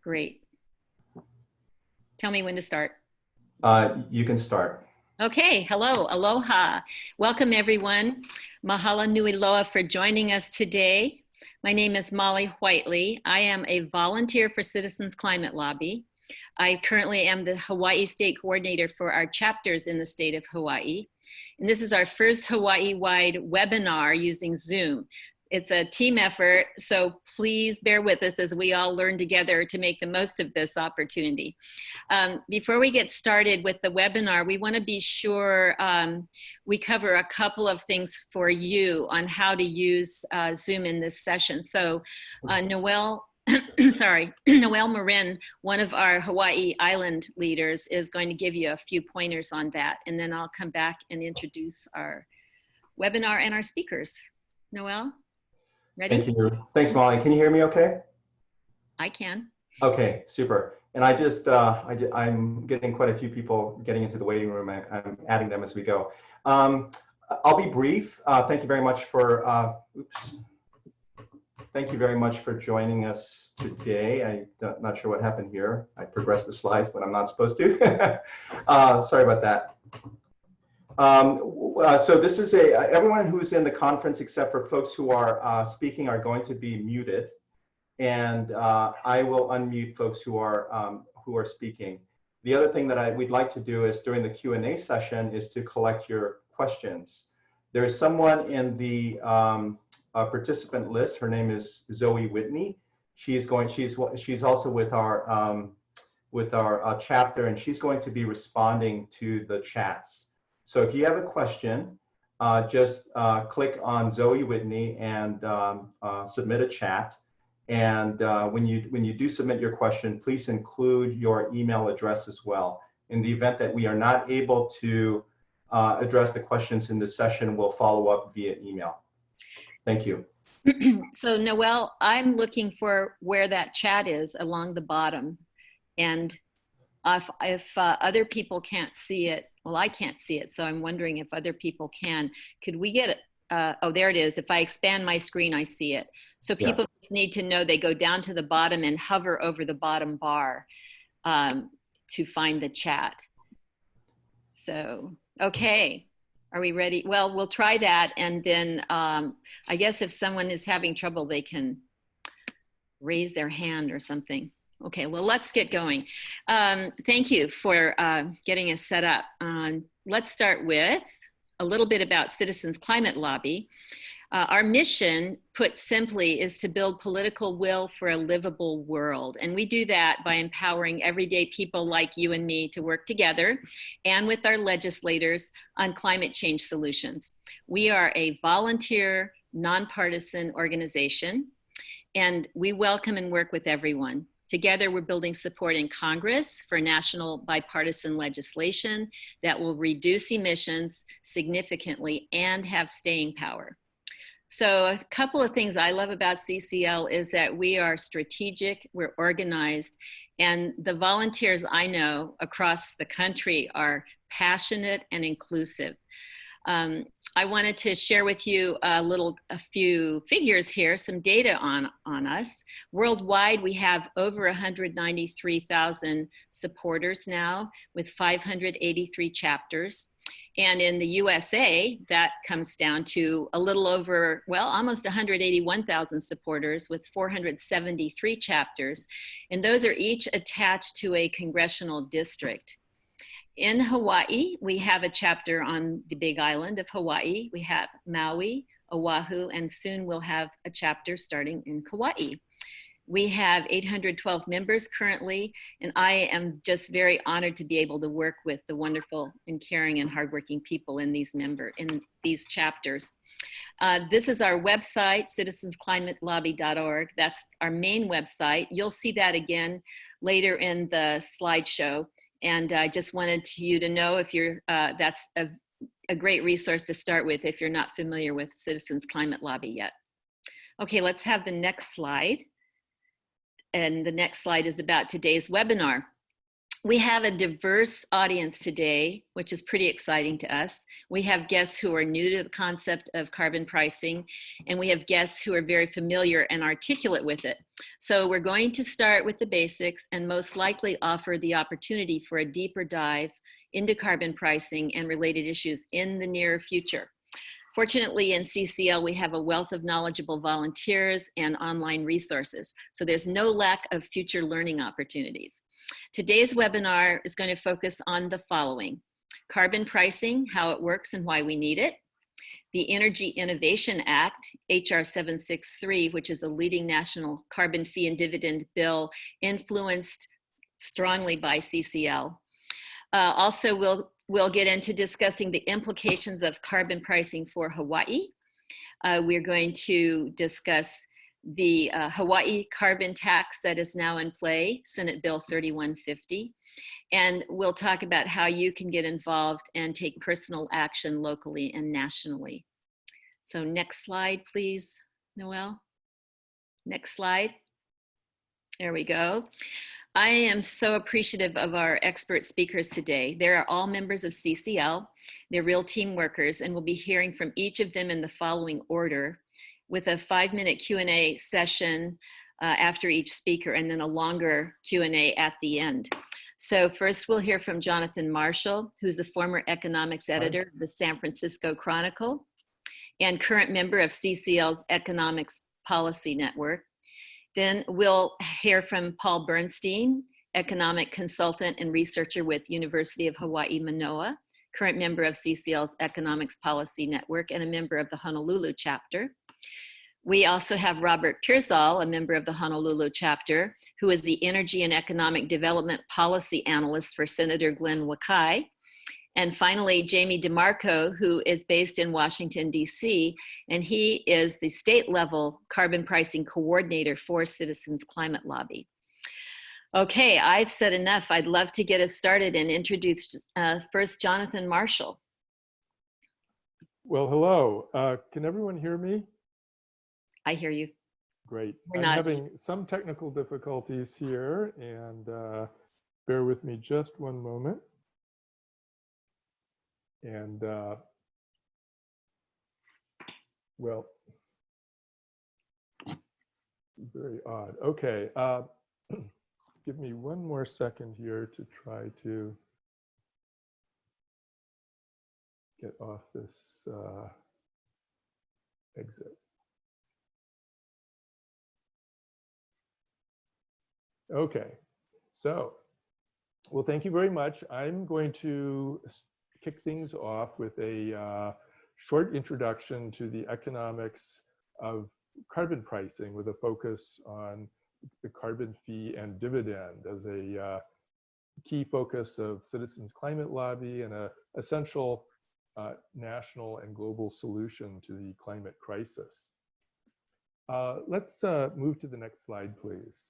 Great. Tell me when to start. You can start. Okay, hello, aloha. Welcome everyone. Mahalo nui loa for joining us today. My name is Molly Whiteley. I am a volunteer for Citizens Climate Lobby. I currently am the Hawaii State Coordinator for our chapters in the state of Hawaii. And this is our first Hawaii-wide webinar using Zoom. It's a team effort, so please bear with us as we all learn together to make the most of this opportunity. Before we get started with the webinar, we want to be sure we cover a couple of things for you on how to use Zoom in this session. So Noel Marin, one of our Hawaii Island leaders, is going to give you a few pointers on that, and then I'll come back and introduce our webinar and our speakers. Noel? Ready? Thank you. Thanks, Molly. Can you hear me okay? I can. Okay, super. And I just, I'm getting quite a few people getting into the waiting room. I'm adding them as we go. I'll be brief. Thank you very much for, Thank you very much for joining us today. I'm not sure what happened here. I progressed the slides, but I'm not supposed to. Sorry about that. So this is everyone who's in the conference except for folks who are speaking are going to be muted, and I will unmute folks who are speaking. The other thing that we'd like to do is during the Q&A session is to collect your questions. There is someone in the participant list. Her name is Zoe Whitney. She's also with our chapter, and she's going to be responding to the chats. So if you have a question, just click on Zoe Whitney and submit a chat. And when you do submit your question, please include your email address as well. In the event that we are not able to address the questions in this session, we'll follow up via email. Thank you. So Noel, I'm looking for where that chat is along the bottom. And if other people can't see it, well, I can't see it, so I'm wondering if other people can. Could we get it? Oh, there it is. If I expand my screen, I see it. So people need to know they go down to the bottom and hover over the bottom bar to find the chat. So, okay. Are we ready? Well, we'll try that. And then I guess if someone is having trouble, they can raise their hand or something. Okay, well, let's get going. Thank you for getting us set up. Let's start with a little bit about Citizens Climate Lobby. Our mission, put simply, is to build political will for a livable world. And we do that by empowering everyday people like you and me to work together and with our legislators on climate change solutions. We are a volunteer, nonpartisan organization, and we welcome and work with everyone. Together, we're building support in Congress for national bipartisan legislation that will reduce emissions significantly and have staying power. So a couple of things I love about CCL is that we are strategic, we're organized, and the volunteers I know across the country are passionate and inclusive. I wanted to share with you a few figures here, some data on us. Worldwide, we have over 193,000 supporters now with 583 chapters. And in the USA, that comes down to a little over, well, almost 181,000 supporters with 473 chapters. And those are each attached to a congressional district. In Hawaii, we have a chapter on the Big Island of Hawaii. We have Maui, Oahu, and soon we'll have a chapter starting in Kauai. We have 812 members currently, and I am just very honored to be able to work with the wonderful and caring and hardworking people in these chapters. This is our website, citizensclimatelobby.org. That's our main website. You'll see that again later in the slideshow. And I just wanted you to know if you're, that's a great resource to start with if you're not familiar with Citizens Climate Lobby yet. Okay, let's have the next slide. And the next slide is about today's webinar. We have a diverse audience today, which is pretty exciting to us. We have guests who are new to the concept of carbon pricing, and we have guests who are very familiar and articulate with it. So we're going to start with the basics and most likely offer the opportunity for a deeper dive into carbon pricing and related issues in the near future. Fortunately, in CCL, we have a wealth of knowledgeable volunteers and online resources, so there's no lack of future learning opportunities. Today's webinar is going to focus on the following: carbon pricing, how it works and why we need it; the Energy Innovation Act, HR 763, which is a leading national carbon fee and dividend bill influenced strongly by CCL. Also, we'll get into discussing the implications of carbon pricing for Hawaii. We're going to discuss the Hawaii carbon tax that is now in play, Senate Bill 3150. And we'll talk about how you can get involved and take personal action locally and nationally. So next slide, please, Noelle. Next slide. There we go. I am so appreciative of our expert speakers today. They are all members of CCL. They're real team workers, and we'll be hearing from each of them in the following order, with a 5-minute Q&A session after each speaker, and then a longer Q&A at the end. So first we'll hear from Jonathan Marshall, who's a former economics editor of the San Francisco Chronicle and current member of CCL's Economics Policy Network. Then we'll hear from Paul Bernstein, economic consultant and researcher with University of Hawaii, Manoa, current member of CCL's Economics Policy Network and a member of the Honolulu chapter. We also have Robert Pearsall, a member of the Honolulu chapter, who is the Energy and Economic Development Policy Analyst for Senator Glenn Wakai. And finally, Jamie DeMarco, who is based in Washington, D.C., and he is the state-level carbon pricing coordinator for Citizens Climate Lobby. Okay, I've said enough. I'd love to get us started and introduce first Jonathan Marshall. Well, hello. Can everyone hear me? I hear you. Great. We're I'm having some technical difficulties here, and bear with me just one moment. And well, very odd. Okay, give me one more second here to try to get off this exit. Okay, so, well, thank you very much. I'm going to kick things off with a short introduction to the economics of carbon pricing with a focus on the carbon fee and dividend as a key focus of Citizens Climate Lobby and an essential national and global solution to the climate crisis. Let's move to the next slide, please.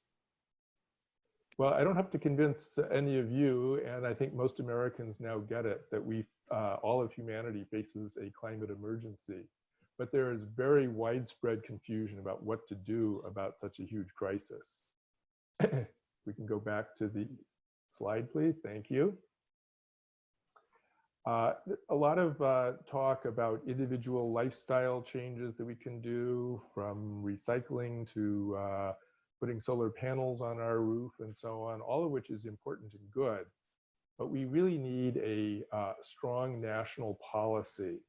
Well, I don't have to convince any of you, and I think most Americans now get it, that all of humanity faces a climate emergency. But there is very widespread confusion about what to do about such a huge crisis. We can go back to the slide, please. Thank you. A lot of talk about individual lifestyle changes that we can do, from recycling to putting solar panels on our roof and so on, all of which is important and good. But we really need a strong national policy.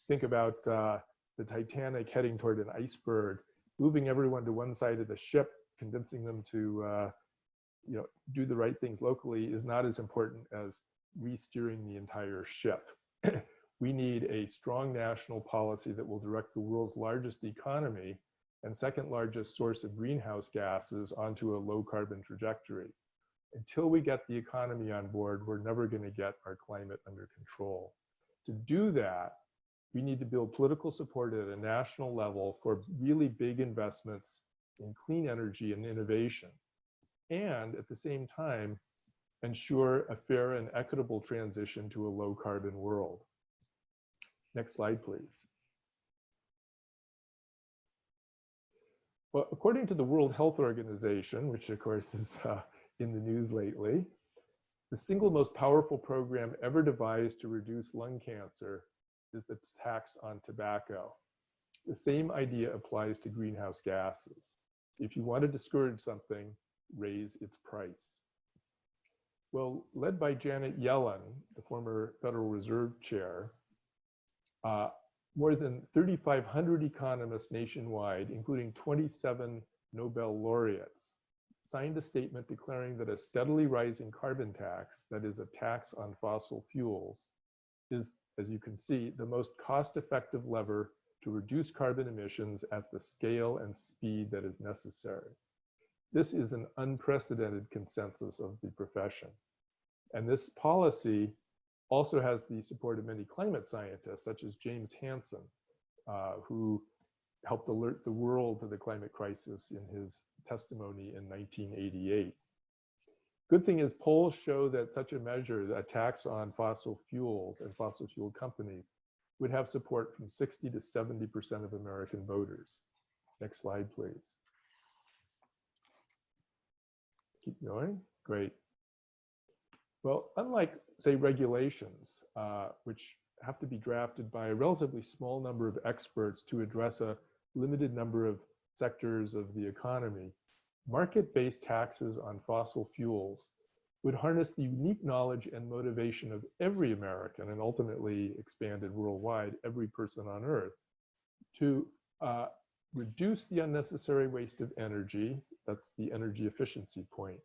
Think about the Titanic heading toward an iceberg, moving everyone to one side of the ship, convincing them to do the right things locally is not as important as re-steering the entire ship. We need a strong national policy that will direct the world's largest economy and second largest source of greenhouse gases onto a low carbon trajectory. Until we get the economy on board, we're never going to get our climate under control. To do that, we need to build political support at a national level for really big investments in clean energy and innovation, and at the same time, ensure a fair and equitable transition to a low carbon world. Next slide, please. Well, according to the World Health Organization, which of course is in the news lately, The single most powerful program ever devised to reduce lung cancer is the tax on tobacco. The same idea applies to greenhouse gases. If you want to discourage something, raise its price. Well, led by Janet Yellen, the former Federal Reserve Chair, more than 3,500 economists nationwide, including 27 Nobel laureates, signed a statement declaring that a steadily rising carbon tax, that is a tax on fossil fuels, is, as you can see, the most cost-effective lever to reduce carbon emissions at the scale and speed that is necessary. This is an unprecedented consensus of the profession. And this policy also has the support of many climate scientists, such as James Hansen, who helped alert the world to the climate crisis in his testimony in 1988. Good thing is polls show that such a measure, a tax on fossil fuels and fossil fuel companies, would have support from 60 to 70% of American voters. Next slide, please. Keep going, great. Well, unlike, say, regulations, which have to be drafted by a relatively small number of experts to address a limited number of sectors of the economy, market-based taxes on fossil fuels would harness the unique knowledge and motivation of every American, and ultimately expanded worldwide, every person on Earth, to reduce the unnecessary waste of energy. That's the energy efficiency point.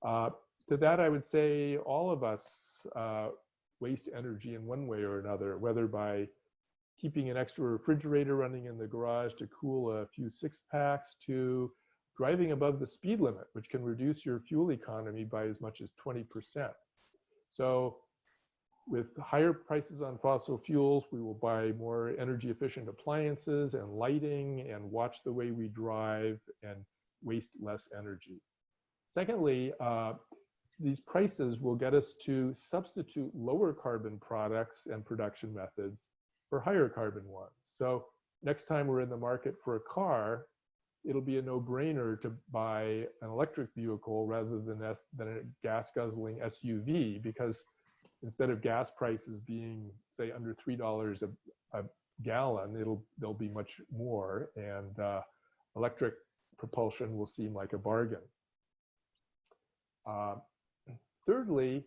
To that, I would say all of us waste energy in one way or another, whether by keeping an extra refrigerator running in the garage to cool a few six-packs, to driving above the speed limit, which can reduce your fuel economy by as much as 20%. So with higher prices on fossil fuels, we will buy more energy efficient appliances and lighting and watch the way we drive and waste less energy. Secondly, these prices will get us to substitute lower carbon products and production methods for higher carbon ones. So next time we're in the market for a car, it'll be a no-brainer to buy an electric vehicle rather than a gas-guzzling SUV, because instead of gas prices being, say, under $3 a gallon, they'll be much more, and electric propulsion will seem like a bargain. Thirdly,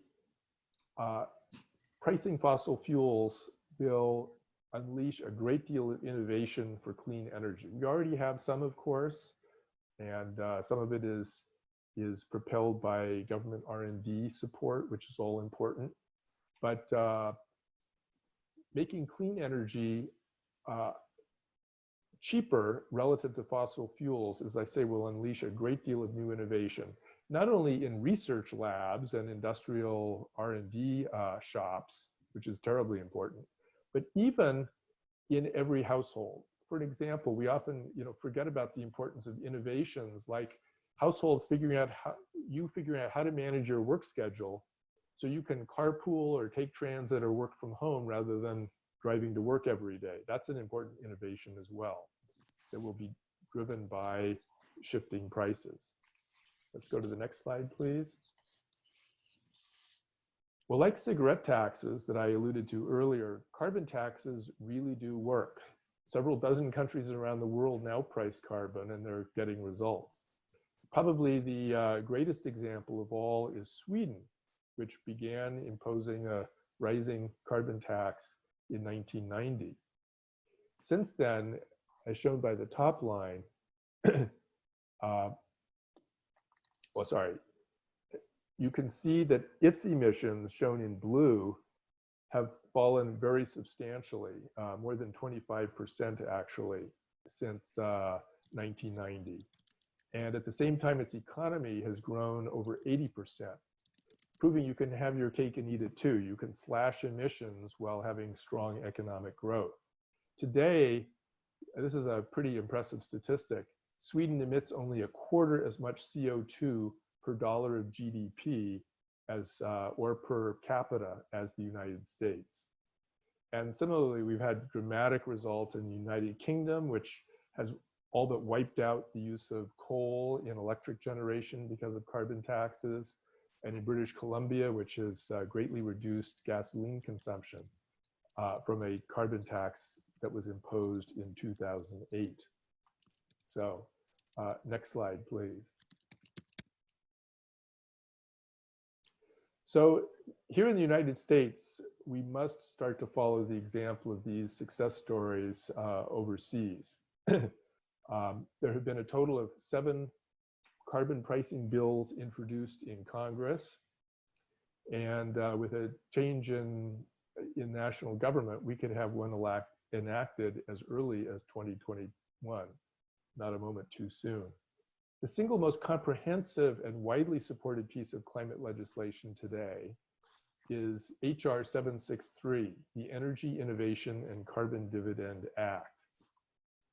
pricing fossil fuels will unleash a great deal of innovation for clean energy. We already have some, of course, and some of it is propelled by government R&D support, which is all important. But making clean energy cheaper relative to fossil fuels, as I say, will unleash a great deal of new innovation, not only in research labs and industrial R&D shops, which is terribly important, but even in every household. For an example, we often forget about the importance of innovations like households figuring out how to manage your work schedule so you can carpool or take transit or work from home rather than driving to work every day. That's an important innovation as well that will be driven by shifting prices. Let's go to the next slide, please. Well, like cigarette taxes that I alluded to earlier, carbon taxes really do work. Several dozen countries around the world now price carbon, and they're getting results. Probably the greatest example of all is Sweden, which began imposing a rising carbon tax in 1990. Since then, as shown by the top line, you can see that its emissions, shown in blue, have fallen very substantially, more than 25% actually, since 1990. And at the same time, its economy has grown over 80%, proving you can have your cake and eat it too. You can slash emissions while having strong economic growth. Today, this is a pretty impressive statistic, Sweden emits only a quarter as much CO2 per dollar of GDP as, or per capita as the United States. And similarly, we've had dramatic results in the United Kingdom, which has all but wiped out the use of coal in electric generation because of carbon taxes. and in British Columbia, which has greatly reduced gasoline consumption from a carbon tax that was imposed in 2008. So next slide, please. So here in the United States, we must start to follow the example of these success stories overseas. There have been a total of 7 carbon pricing bills introduced in Congress. And with a change in national government, we could have one enacted as early as 2021, not a moment too soon. The single most comprehensive and widely supported piece of climate legislation today is HR 763, the Energy Innovation and Carbon Dividend Act.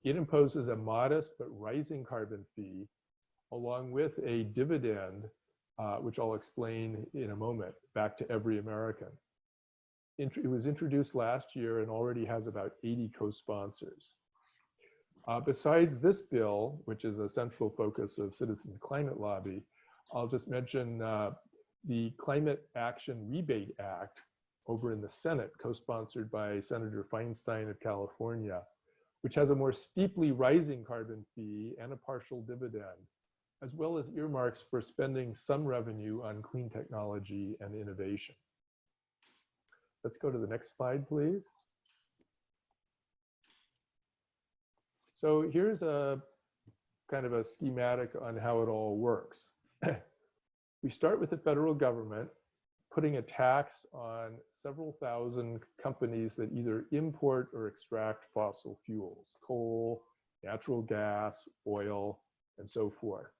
It imposes a modest but rising carbon fee along with a dividend, which I'll explain in a moment, back to every American. It was introduced last year and already has about 80 co-sponsors. Besides this bill, which is a central focus of Citizens Climate Lobby, I'll just mention the Climate Action Rebate Act over in the Senate, co-sponsored by Senator Feinstein of California, which has a more steeply rising carbon fee and a partial dividend, as well as earmarks for spending some revenue on clean technology and innovation. Let's go to the next slide, please. So here's a kind of a schematic on how it all works. We start with the federal government putting a tax on several thousand companies that either import or extract fossil fuels, coal, natural gas, oil, and so forth.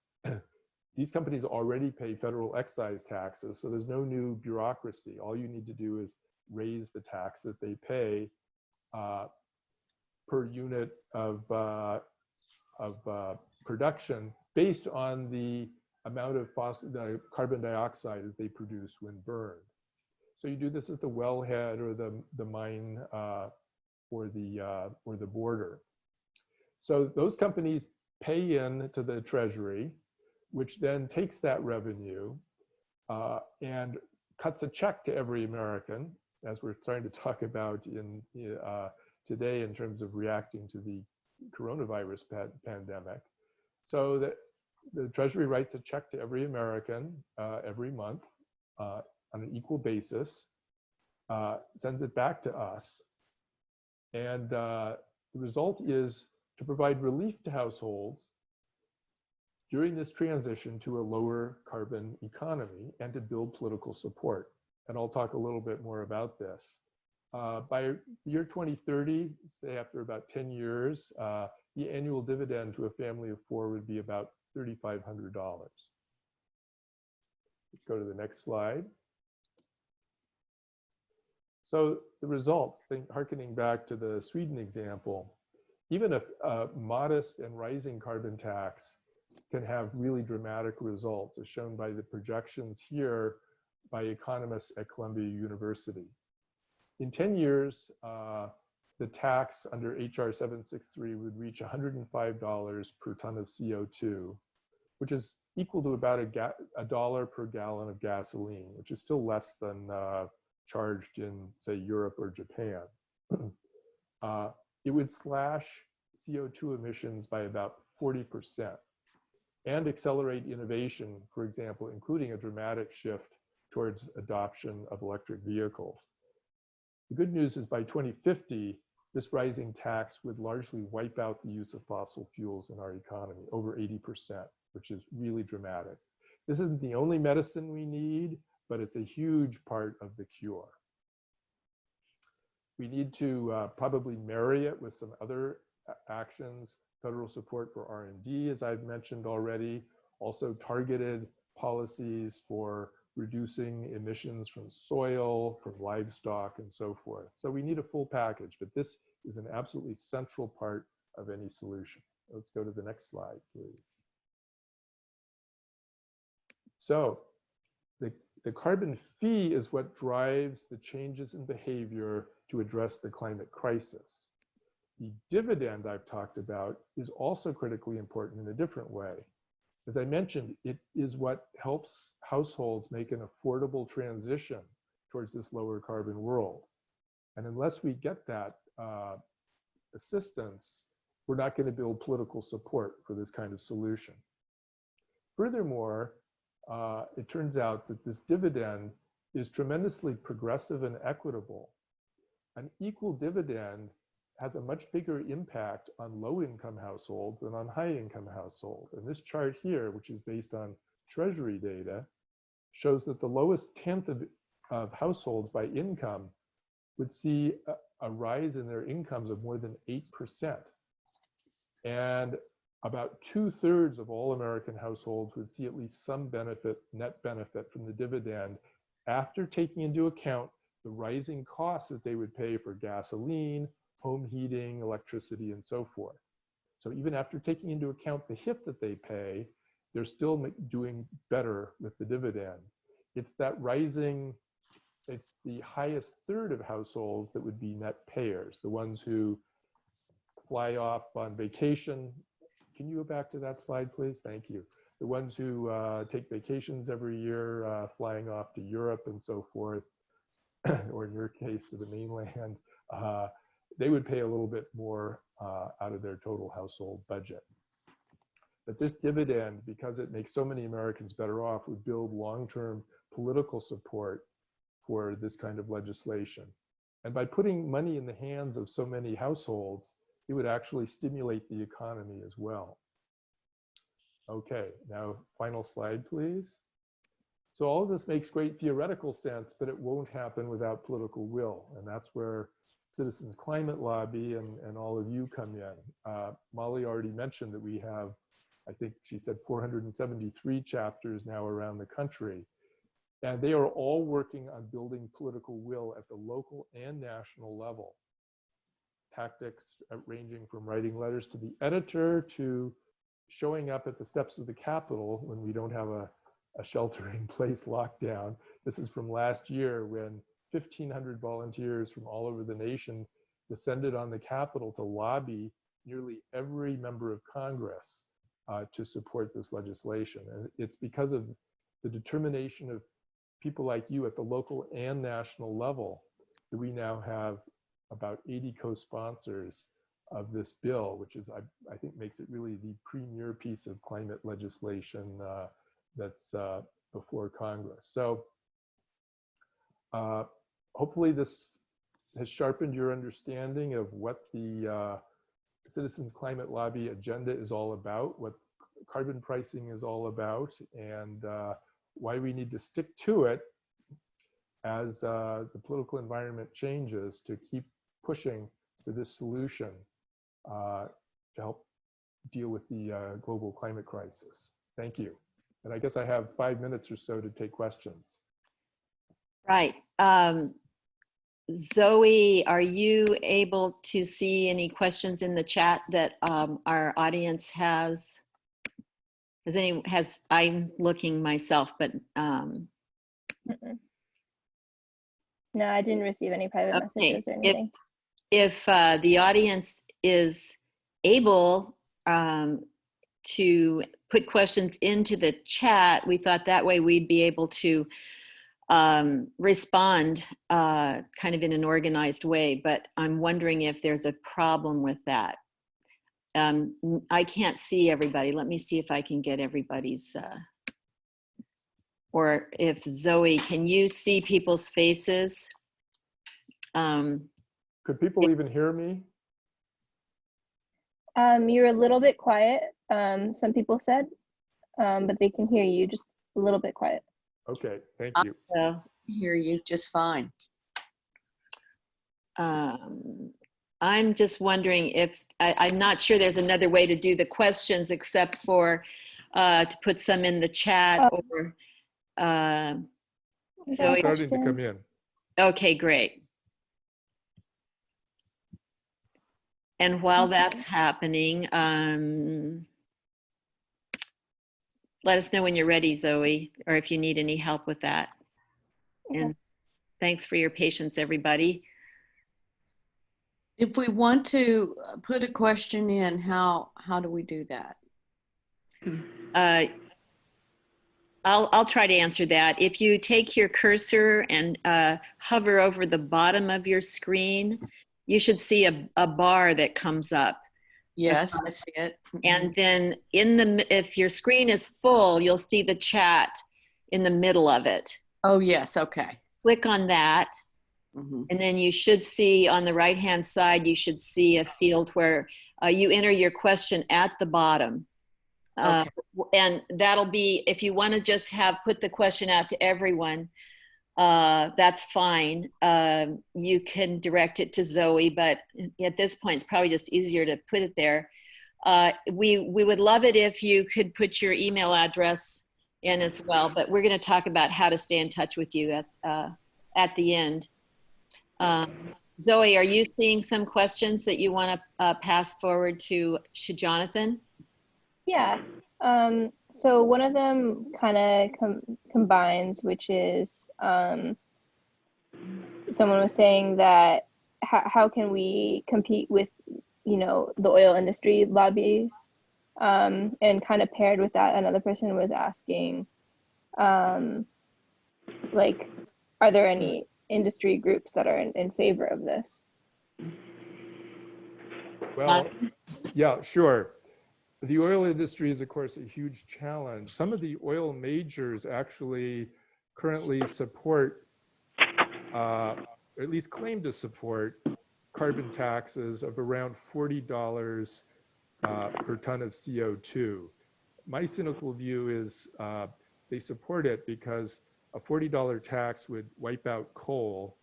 These companies already pay federal excise taxes, so there's no new bureaucracy. All you need to do is raise the tax that they pay per unit of production based on the amount of carbon dioxide that they produce when burned. So you do this at the wellhead or the mine or the border. So those companies pay in to the Treasury, which then takes that revenue and cuts a check to every American, as we're trying to talk about in today in terms of reacting to the coronavirus pandemic. So that the Treasury writes a check to every American every month on an equal basis, sends it back to us. And the result is to provide relief to households during this transition to a lower carbon economy and to build political support. And I'll talk a little bit more about this. By year 2030, say after about 10 years, the annual dividend to a family of 4 would be about $3,500. Let's go to the next slide. So the results, harkening back to the Sweden example, even a modest and rising carbon tax can have really dramatic results, as shown by the projections here by economists at Columbia University. In 10 years, the tax under HR 763 would reach $105 per ton of CO2, which is equal to about $1 per gallon of gasoline, which is still less than charged in, say, Europe or Japan. It would slash CO2 emissions by about 40% and accelerate innovation, for example, including a dramatic shift towards adoption of electric vehicles. The good news is by 2050, this rising tax would largely wipe out the use of fossil fuels in our economy, over 80%, which is really dramatic. This isn't the only medicine we need, but it's a huge part of the cure. We need to probably marry it with some other actions, federal support for R&D, as I've mentioned already, also targeted policies for reducing emissions from soil, from livestock, and so forth. So we need a full package, but this is an absolutely central part of any solution. Let's go to the next slide, please. So the carbon fee is what drives the changes in behavior to address the climate crisis. The dividend I've talked about is also critically important in a different way. As I mentioned, it is what helps households make an affordable transition towards this lower carbon world. And unless we get that assistance, we're not going to build political support for this kind of solution. Furthermore, it turns out that this dividend is tremendously progressive and equitable. An equal dividend has a much bigger impact on low-income households than on high-income households. And this chart here, which is based on Treasury data, shows that the lowest tenth of households by income would see a rise in their incomes of more than 8%. And about 2/3 of all American households would see at least some benefit, net benefit from the dividend after taking into account the rising costs that they would pay for gasoline, home heating, electricity, and so forth. So even after taking into account the hit that they pay, they're still doing better with the dividend. It's that rising, it's the highest third of households that would be net payers, the ones who fly off on vacation. Can you go back to that slide, please? Thank you. The ones who take vacations every year, flying off to Europe and so forth, or in your case, to the mainland, they would pay a little bit more out of their total household budget. But this dividend, because it makes so many Americans better off, would build long-term political support for this kind of legislation. And by putting money in the hands of so many households, it would actually stimulate the economy as well. Okay, now final slide, please. So all of this makes great theoretical sense, but it won't happen without political will. And that's where Citizens Climate Lobby and all of you come in. Molly already mentioned that we have, I think she said 473 chapters now around the country. And they are all working on building political will at the local and national level. Tactics ranging from writing letters to the editor to showing up at the steps of the Capitol when we don't have a shelter-in-place lockdown. This is from last year when 1,500 volunteers from all over the nation descended on the Capitol to lobby nearly every member of Congress to support this legislation. And it's because of the determination of people like you at the local and national level that we now have about 80 co-sponsors of this bill, which is, I think, makes it really the premier piece of climate legislation that's before Congress. So hopefully this has sharpened your understanding of what the Citizens Climate Lobby agenda is all about, what carbon pricing is all about, and why we need to stick to it as the political environment changes to keep pushing for this solution to help deal with the global climate crisis. Thank you. And I guess I have 5 minutes or so to take questions. Right. Zoe, are you able to see any questions in the chat that our audience has? I'm looking myself, but no, I didn't receive any private messages or anything. If the audience is able to put questions into the chat, we thought that way we'd be able to respond kind of in an organized way, but I'm wondering if there's a problem with that. I can't see everybody. Let me see if I can get everybody's, or if Zoe, can you see people's faces? Could people even hear me? You're a little bit quiet, some people said, but they can hear you just a little bit quiet. Okay, thank you. So, Hear you just fine. I'm just wondering if, I'm not sure there's another way to do the questions except for to put some in the chat or, It's so, starting to come in. okay, great. And while that's happening, let us know when you're ready, Zoe, or if you need any help with that. Okay. And thanks for your patience, everybody. If we want to put a question in, how do we do that? I'll try to answer that. If you take your cursor and hover over the bottom of your screen, you should see a bar that comes up. Yes, I see it. And then if your screen is full, you'll see the chat in the middle of it. Oh, yes. Okay. Click on that. Mhm. And then you should see on the right-hand side, you should see a field where you enter your question at the bottom. Okay. And that'll be, if you want to just put the question out to everyone, that's fine. You can direct it to Zoe, but at this point, it's probably just easier to put it there. We would love it if you could put your email address in as well, but we're going to talk about how to stay in touch with you at the end. Zoe, are you seeing some questions that you want to pass forward to Jonathan? Yeah. So one of them kind of combines, which is someone was saying that how can we compete with, the oil industry lobbies? And kind of paired with that, another person was asking, like, are there any industry groups that are in favor of this? Well, yeah, sure. The oil industry is, of course, a huge challenge. Some of the oil majors actually currently support, or at least claim to support, carbon taxes of around $40 per ton of CO2. My cynical view is they support it because a $40 tax would wipe out coal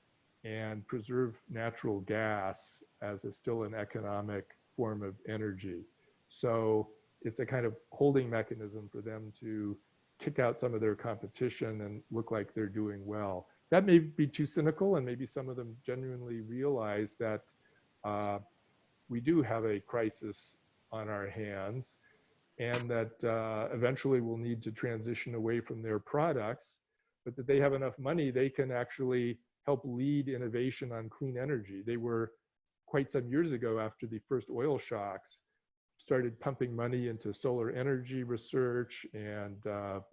and preserve natural gas as still an economic form of energy. So it's a kind of holding mechanism for them to kick out some of their competition and look like they're doing well. That may be too cynical, and maybe some of them genuinely realize that we do have a crisis on our hands, and that eventually we'll need to transition away from their products, but that they have enough money they can actually help lead innovation on clean energy. They were quite some years ago, after the first oil shocks, started pumping money into solar energy research and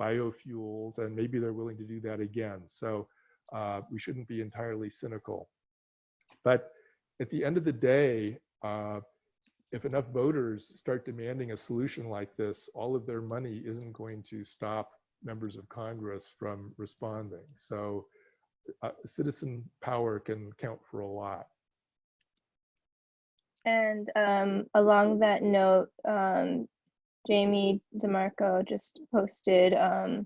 biofuels, and maybe they're willing to do that again. So we shouldn't be entirely cynical. But at the end of the day, if enough voters start demanding a solution like this, all of their money isn't going to stop members of Congress from responding. So citizen power can count for a lot. And along that note, Jamie DeMarco just posted a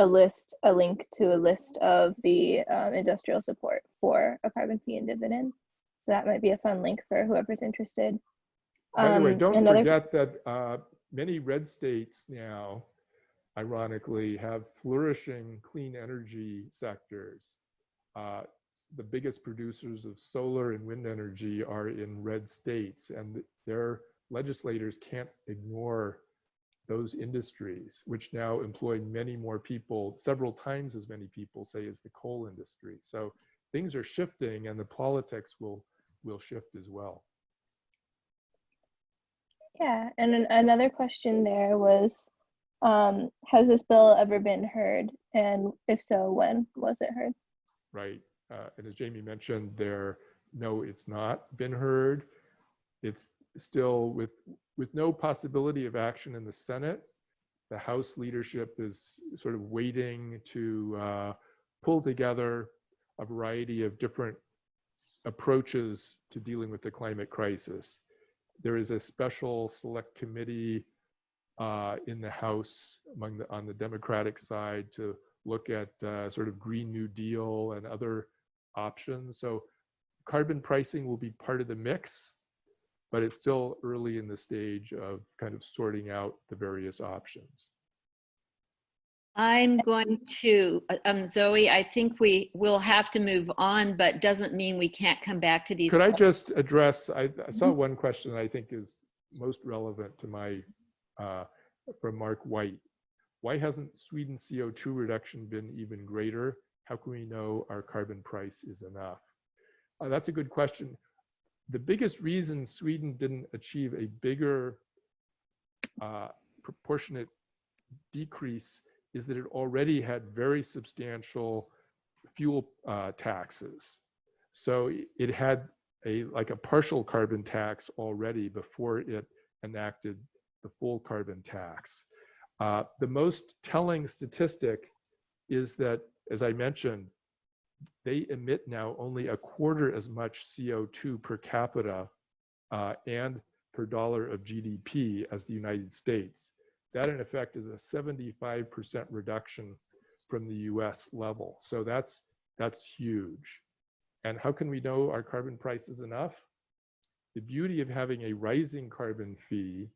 link to a list of the industrial support for a carbon fee and dividend. So that might be a fun link for whoever's interested. By the way, don't forget that many red states now, ironically, have flourishing clean energy sectors. The biggest producers of solar and wind energy are in red states, and their legislators can't ignore those industries, which now employ many more people, several times as many people, say, as the coal industry. So things are shifting, and the politics will shift as well. Yeah, and another question there was, has this bill ever been heard? And if so, when was it heard? Right. And as Jamie mentioned, no, it's not been heard. It's still with no possibility of action in the Senate. The House leadership is sort of waiting to pull together a variety of different approaches to dealing with the climate crisis. There is a special select committee in the House on the Democratic side to look at sort of Green New Deal and other options. So carbon pricing will be part of the mix, but it's still early in the stage of kind of sorting out the various options. I'm going to, Zoe, I think we will have to move on, but doesn't mean we can't come back to these. Could I just address, I saw one question that I think is most relevant to my, from Mark White. Why hasn't Sweden's CO2 reduction been even greater? How can we know our carbon price is enough? That's a good question. The biggest reason Sweden didn't achieve a bigger proportionate decrease is that it already had very substantial fuel taxes. So it had like a partial carbon tax already before it enacted the full carbon tax. The most telling statistic is that, as I mentioned, they emit now only a quarter as much CO2 per capita and per dollar of GDP as the United States. That, in effect, is a 75% reduction from the US level. So that's huge. And how can we know our carbon price is enough? The beauty of having a rising carbon fee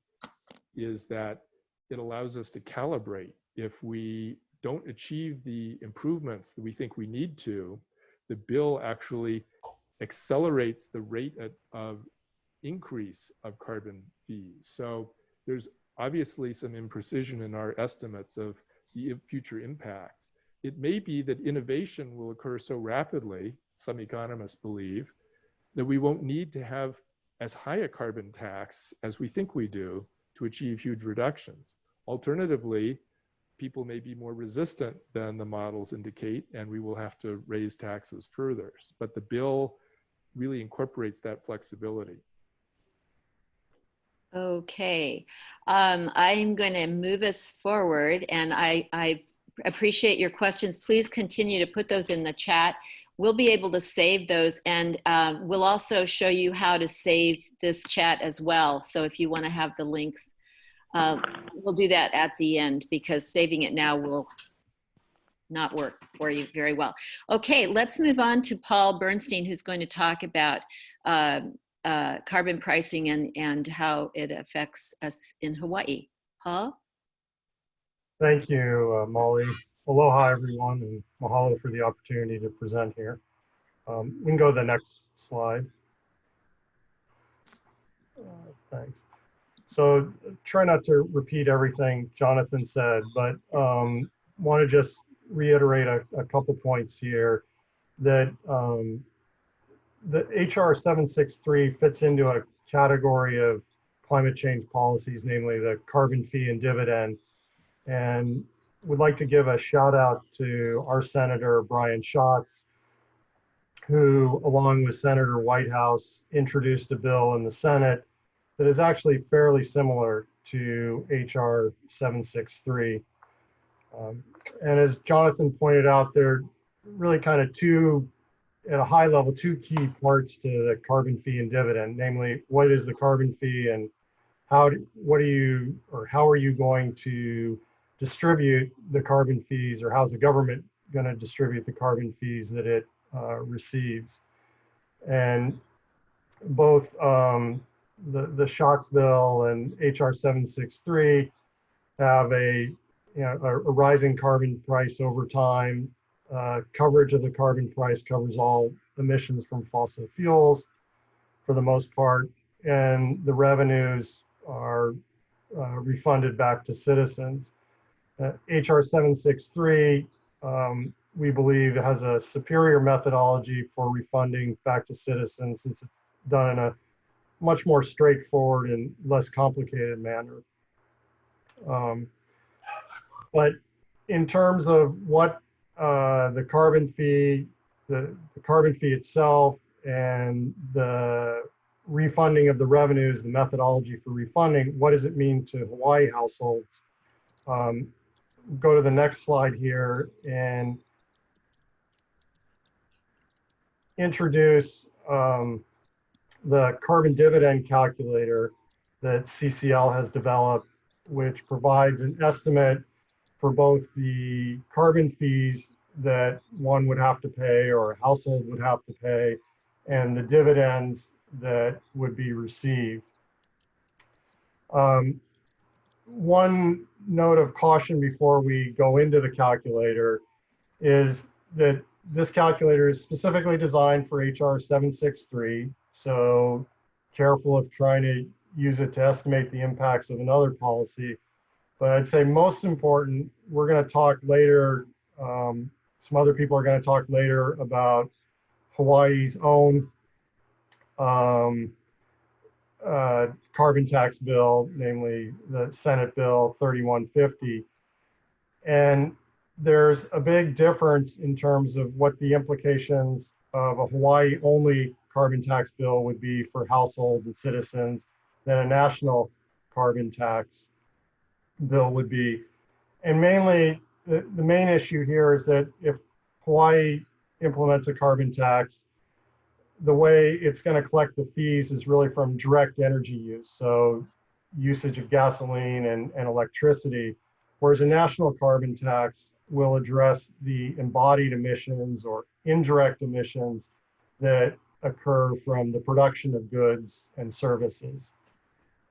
is that it allows us to calibrate. If we don't achieve the improvements that we think we need to, the bill actually accelerates the rate of increase of carbon fees. So there's obviously some imprecision in our estimates of the future impacts. It may be that innovation will occur so rapidly, some economists believe, that we won't need to have as high a carbon tax as we think we do to achieve huge reductions. Alternatively, people may be more resistant than the models indicate, and we will have to raise taxes further. But the bill really incorporates that flexibility. Okay, I'm going to move us forward, and I appreciate your questions. Please continue to put those in the chat. We'll be able to save those, and we'll also show you how to save this chat as well. So if you want to have the links, we'll do that at the end, because saving it now will not work for you very well. Okay, let's move on to Paul Bernstein, who's going to talk about carbon pricing and how it affects us in Hawaii. Paul? Thank you, Molly. Aloha, everyone, and mahalo for the opportunity to present here. We can go to the next slide. Thanks. So try not to repeat everything Jonathan said, but want to just reiterate a couple points here that the HR 763 fits into a category of climate change policies, namely the carbon fee and dividend. And would like to give a shout out to our Senator Brian Schatz, who, along with Senator Whitehouse, introduced a bill in the Senate that is actually fairly similar to HR 763. And as Jonathan pointed out, there are really kind of at a high level, two key parts to the carbon fee and dividend, namely, what is the carbon fee and how are you going to distribute the carbon fees, or how's the government going to distribute the carbon fees that it receives? And both the Schatz bill and HR 763 have a rising carbon price over time. Coverage of the carbon price covers all emissions from fossil fuels for the most part, and the revenues are refunded back to citizens. HR 763, we believe, has a superior methodology for refunding back to citizens, since it's done in a much more straightforward and less complicated manner. But in terms of what the carbon fee itself and the refunding of the revenues, the methodology for refunding, what does it mean to Hawaii households? Go to the next slide here and introduce the carbon dividend calculator that CCL has developed, which provides an estimate for both the carbon fees that one would have to pay or a household would have to pay, and the dividends that would be received. One note of caution before we go into the calculator is that this calculator is specifically designed for HR 763, so careful of trying to use it to estimate the impacts of another policy. But I'd say most important, we're going to talk later, some other people are going to talk later about Hawaii's own carbon tax bill, namely the Senate Bill 3150. And there's a big difference in terms of what the implications of a Hawaii-only carbon tax bill would be for households and citizens than a national carbon tax bill would be. And mainly, the main issue here is that if Hawaii implements a carbon tax, the way it's going to collect the fees is really from direct energy use, so usage of gasoline and electricity, whereas a national carbon tax will address the embodied emissions or indirect emissions that occur from the production of goods and services.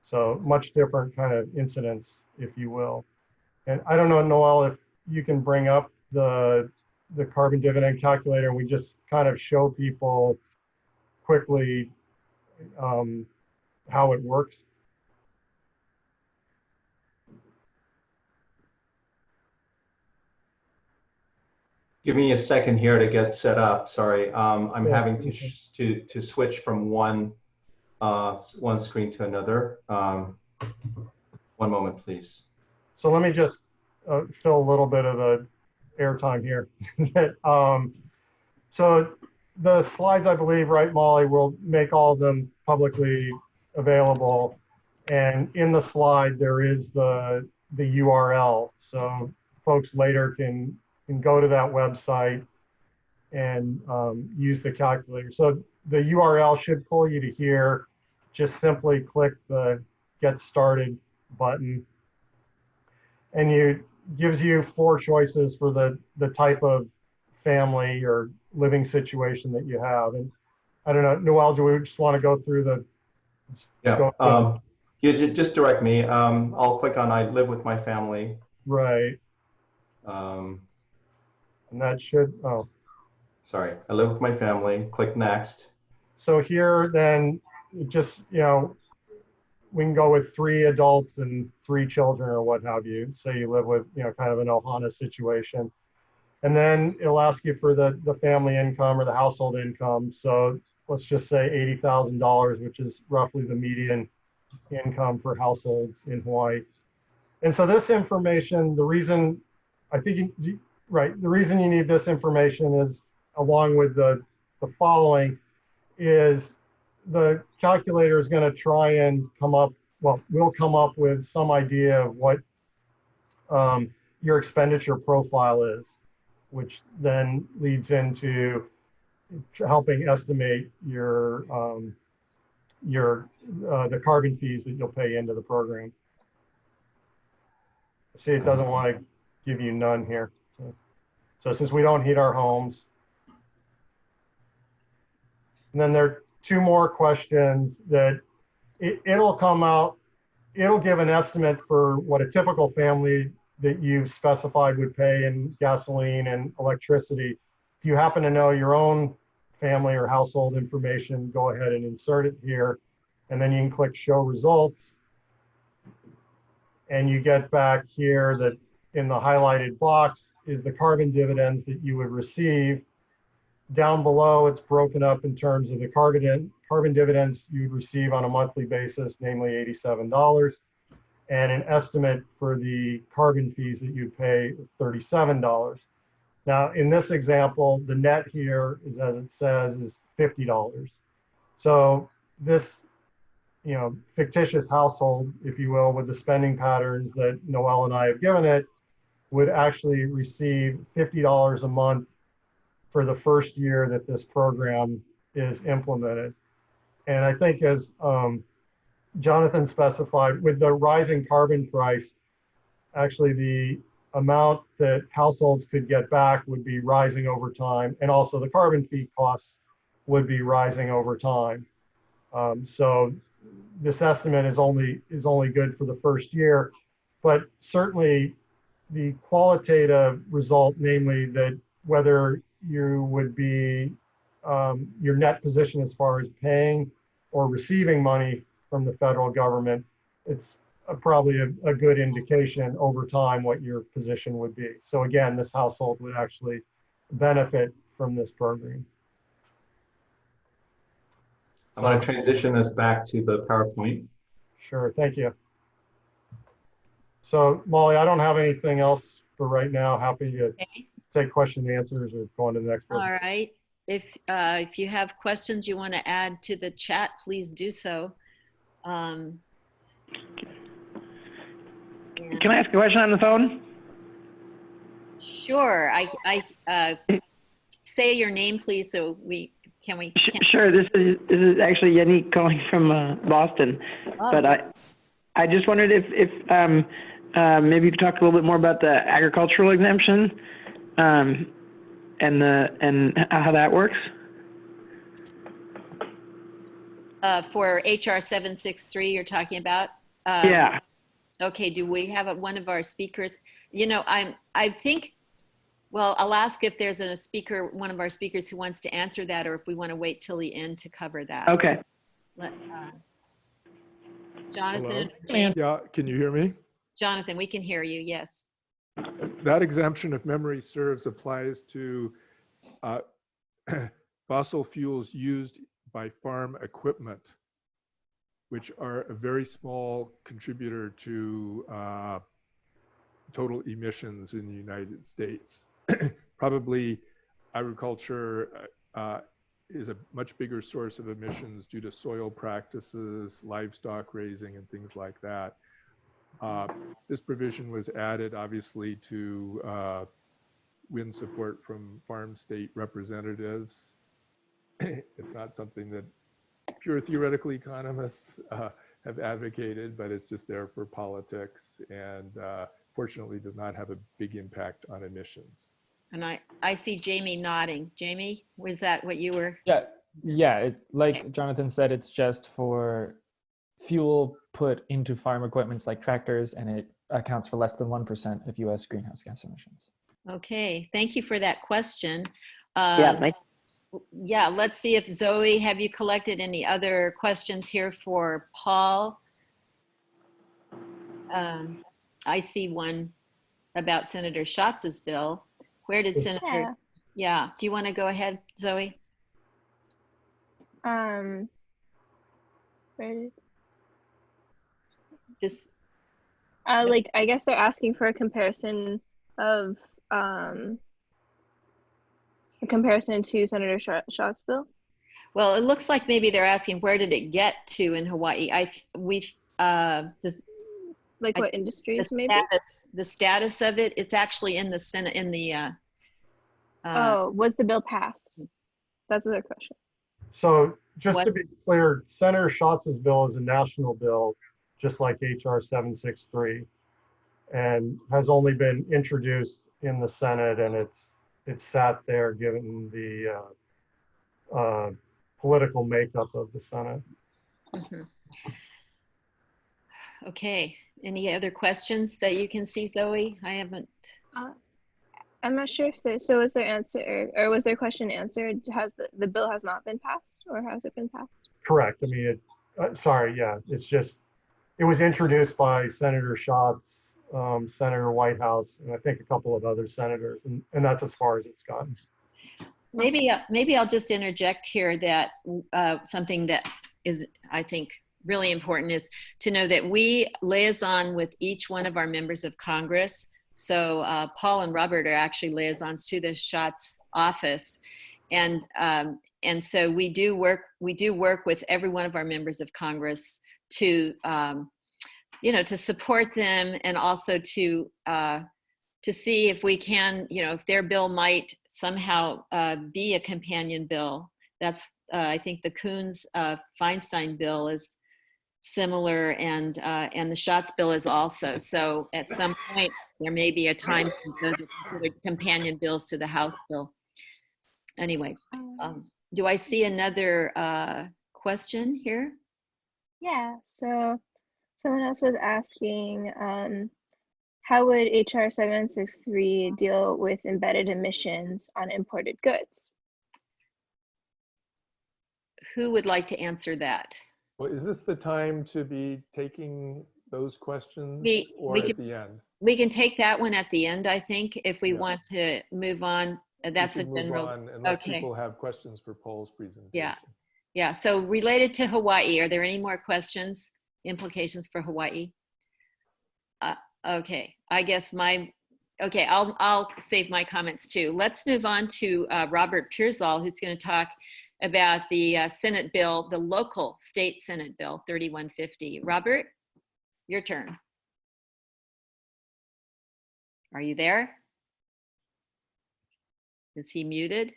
So much different kind of incidence, if you will. And I don't know, Noel, if you can bring up the carbon dividend calculator and we just kind of show people quickly how it works. Give me a second here to get set up. Sorry, I'm Yeah, having to switch from one screen to another. One moment, please. So let me just fill a little bit of the airtime here. So the slides, I believe, right, Molly, will make all of them publicly available. And in the slide, there is the URL. So folks later can go to that website and use the calculator. So the URL should pull you to here. Just simply click the Get Started button. And it gives you 4 choices for the type of family or living situation that you have. And I don't know, Noel, do we just want to go through the? Yeah, you just direct me. I'll click on I live with my family. Right. Um, And that should, oh. Sorry, I live with my family. Click next. So here then, just, you know, we can go with 3 adults and 3 children or what have you. Say you live with, you know, kind of an Ohana situation. And then it'll ask you for the family income or the household income. So let's just say $80,000, which is roughly the median income for households in Hawaii. And so this information, the reason I think, right, the reason you need this information is, along with the following, is the calculator is going to try and come up, well, we'll come up with some idea of what your expenditure profile is, which then leads into helping estimate your the carbon fees that you'll pay into the program. See, it doesn't want to give you none here. So since we don't heat our homes, and then there are 2 more questions that it'll come out, it'll give an estimate for what a typical family that you've specified would pay in gasoline and electricity. If you happen to know your own family or household information, go ahead and insert it here. And then you can click Show Results. And you get back here that in the highlighted box is the carbon dividends that you would receive. Down below, it's broken up in terms of the carbon dividends you'd receive on a monthly basis, namely $87, and an estimate for the carbon fees that you'd pay, $37. Now, in this example, the net here is, as it says, is $50. So this, you know, fictitious household, if you will, with the spending patterns that Noel and I have given it, would actually receive $50 a month for the first year that this program is implemented. And I think, as Jonathan specified, with the rising carbon price, actually the amount that households could get back would be rising over time, and also the carbon fee costs would be rising over time. So this estimate is only good for the first year, but certainly the qualitative result, namely that whether you would be your net position as far as paying or receiving money from the federal government, it's probably a good indication over time what your position would be. So again, this household would actually benefit from this program. I'm going to transition us back to the PowerPoint. Sure, thank you. So Molly, I don't have anything else for right now. Happy to Okay. take question and answers or go on to the next All person. right. If you have questions you want to add to the chat, please do so. And- Can I ask a question on the phone? Sure. Say your name, please, so we can. Sure. This is actually Yannick calling from Boston. Oh, But I just wondered if maybe you could talk a little bit more about the agricultural exemption and how that works. For HR 763, you're talking about? Yeah. Okay, do we have one of our speakers? You know, I think, well, I'll ask if there's one of our speakers who wants to answer that, or if we want to wait till the end to cover that. Okay. Jonathan? Hello? Yeah, can you hear me? Jonathan, we can hear you, yes. That exemption, if memory serves, applies to fossil fuels used by farm equipment, which are a very small contributor to total emissions in the United States. Probably agriculture is a much bigger source of emissions due to soil practices, livestock raising, and things like that. This provision was added, obviously, to win support from farm state representatives. It's not something that pure theoretical economists have advocated, but it's just there for politics, and fortunately does not have a big impact on emissions. And I see Jamie nodding. Jamie, was that what you were? Yeah. Like Okay. Jonathan said, it's just for fuel put into farm equipments like tractors, and it accounts for less than 1% of U.S. greenhouse gas emissions. Okay, thank you for that question. Yeah. Yeah, let's see if Zoe, have you collected any other questions here for Paul? I see one about Senator Schatz's bill. Where did Senator? Yeah, do you want to go ahead, Zoe? Where did, This, like, I guess they're asking for a comparison of a comparison to Senator Schatz's bill. well, it looks like maybe they're asking where did it get to in Hawaii? Like what industries maybe? The status of it, it's actually in the Senate, in the Was the bill passed? That's their question. So just What? to be clear, Senator Schatz's bill is a national bill, just like HR 763, and has only been introduced in the Senate, and it's sat there given the political makeup of the Senate. Mhm. Okay, any other questions that you can see, Zoe? I haven't. I'm not sure if so was their answer, or was their question answered? Has the bill has not been passed, or has it been passed? Correct. I mean, sorry, yeah, it's just, it was introduced by Senator Schatz, Senator Whitehouse, and I think a couple of other senators, and that's as far as it's gotten. Maybe I'll just interject here that something that is, I think, really important is to know that we liaison with each one of our members of Congress. So Paul and Robert are actually liaisons to the Schatz office, and so we do work with every one of our members of Congress to to support them, and also to see if we can, if their bill might somehow be a companion bill. That's I think the Coons Feinstein bill is similar, and the Schatz bill is also. So at some point there may be a time when those are considered companion bills to the House bill. Anyway, do I see another question here? Yeah. So someone else was asking, how would HR 763 deal with embedded emissions on imported goods? Who would like to answer that? Well, is this the time to be taking those questions, or at the end? We can take that one at the end, I think, if we Yeah. want to move on. That's a We can move general. on unless Okay. people have questions for Paul's presentation. Yeah. Yeah, so related to Hawaii, are there any more questions, implications for Hawaii? Okay, I guess okay, I'll save my comments too. Let's move on to Robert Pearsall, who's going to talk about the Senate bill, the local state Senate bill 3150. Robert, your turn. Are you there? Is he muted?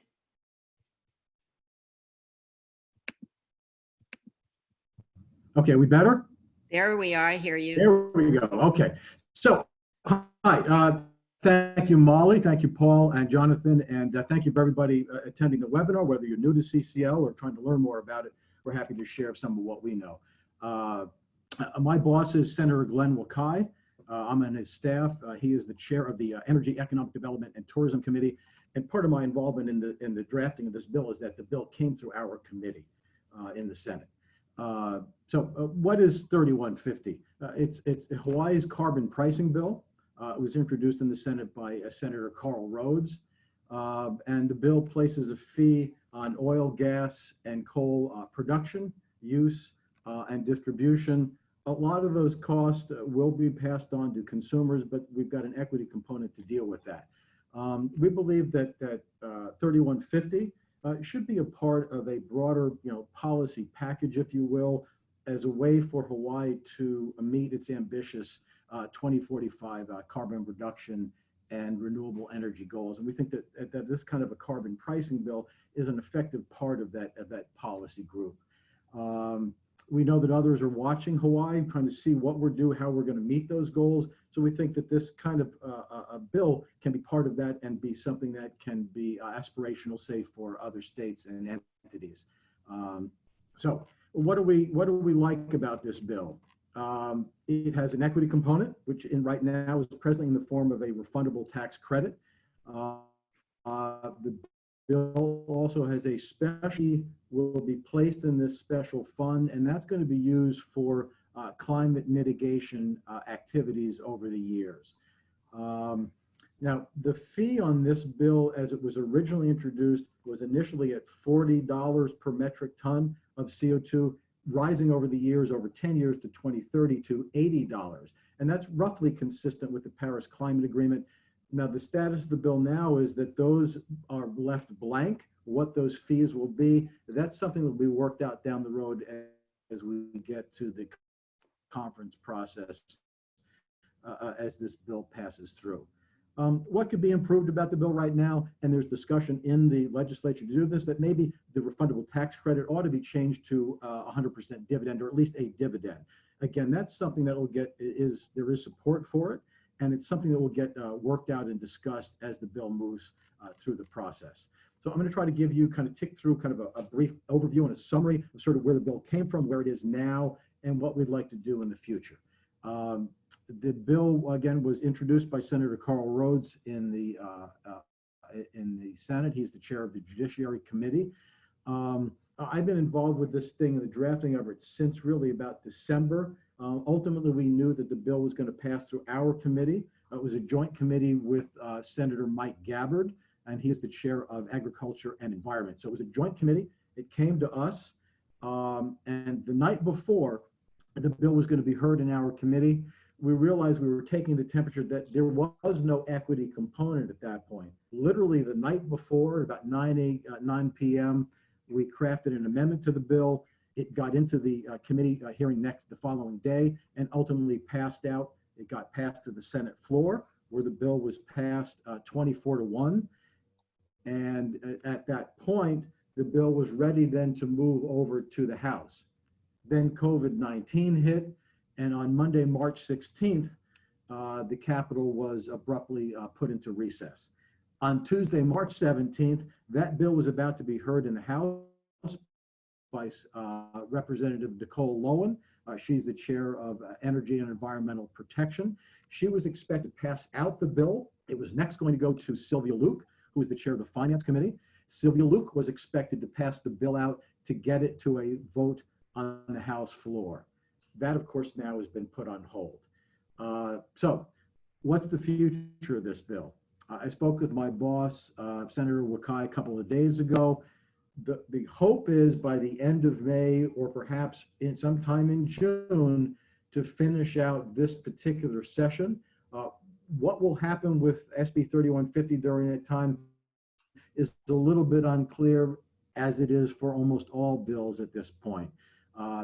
Okay, we better? There we are, I hear you. There we go. Okay. So, hi. Thank you, Molly. Thank you, Paul and Jonathan. And thank you for everybody attending the webinar, whether you're new to CCL or trying to learn more about it. We're happy to share some of what we know. My boss is Senator Glenn Wakai. I'm on his staff. He is the chair of the Energy, Economic Development, and Tourism Committee. And part of my involvement in the drafting of this bill is that the bill came through our committee in the Senate. What is 3150? It's Hawaii's carbon pricing bill. It was introduced in the Senate by Senator Carl Rhodes. And the bill places a fee on oil, gas, and coal production, use, and distribution. A lot of those costs will be passed on to consumers, but we've got an equity component to deal with that. We believe that 3150 should be a part of a broader, policy package, if you will, as a way for Hawaii to meet its ambitious 2045 carbon reduction and renewable energy goals. And we think that this kind of a carbon pricing bill is an effective part of that policy group. We know that others are watching Hawaii, trying to see what we're doing, how we're going to meet those goals. So we think that this kind of a bill can be part of that and be something that can be aspirational, say, for other states and entities. So what do we like about this bill? It has an equity component, which right now is presently in the form of a refundable tax credit. The bill also has a special, will be placed in this special fund, and that's going to be used for climate mitigation activities over the years. Now, the fee on this bill, as it was originally introduced, was initially at $40 per metric ton of CO2, rising over the years, over 10 years to 2030 to $80. And that's roughly consistent with the Paris Climate Agreement. Now, the status of the bill now is that those are left blank. What those fees will be, that's something that will be worked out down the road as we get to the conference process as this bill passes through. What could be improved about the bill right now, and there's discussion in the legislature to do this, that maybe the refundable tax credit ought to be changed to 100% dividend, or at least a dividend. Again, that's something that will get, there is support for it, and it's something that will get worked out and discussed as the bill moves through the process. So I'm going to try to give you, kind of tick through kind of a brief overview and a summary of sort of where the bill came from, where it is now, and what we'd like to do in the future. The bill, again, was introduced by Senator Carl Rhodes in the Senate. He's the chair of the Judiciary Committee. I've been involved with this thing, the drafting of it, since really about December. Ultimately, we knew that the bill was going to pass through our committee. It was a joint committee with Senator Mike Gabbard, and he is the chair of Agriculture and Environment. So it was a joint committee. It came to us, and the night before the bill was going to be heard in our committee, we realized we were taking the temperature, that there was no equity component at that point. Literally the night before, about 9 p.m., we crafted an amendment to the bill. It got into the committee hearing the following day, and ultimately passed out. It got passed to the Senate floor, where the bill was passed 24-1. And at that point, the bill was ready then to move over to the House. Then COVID-19 hit, and on Monday, March 16th, the Capitol was abruptly put into recess. On Tuesday, March 17th, that bill was about to be heard in the House by Representative Nicole Lowen. She's the chair of Energy and Environmental Protection. She was expected to pass out the bill. It was next going to go to Sylvia Luke, who was the chair of the Finance Committee. Sylvia Luke was expected to pass the bill out to get it to a vote on the House floor. That, of course, now has been put on hold. So what's the future of this bill? I spoke with my boss, Senator Wakai, a couple of days ago. The hope is by the end of May or perhaps in sometime in June to finish out this particular session. What will happen with SB 3150 during that time is a little bit unclear, as it is for almost all bills at this point.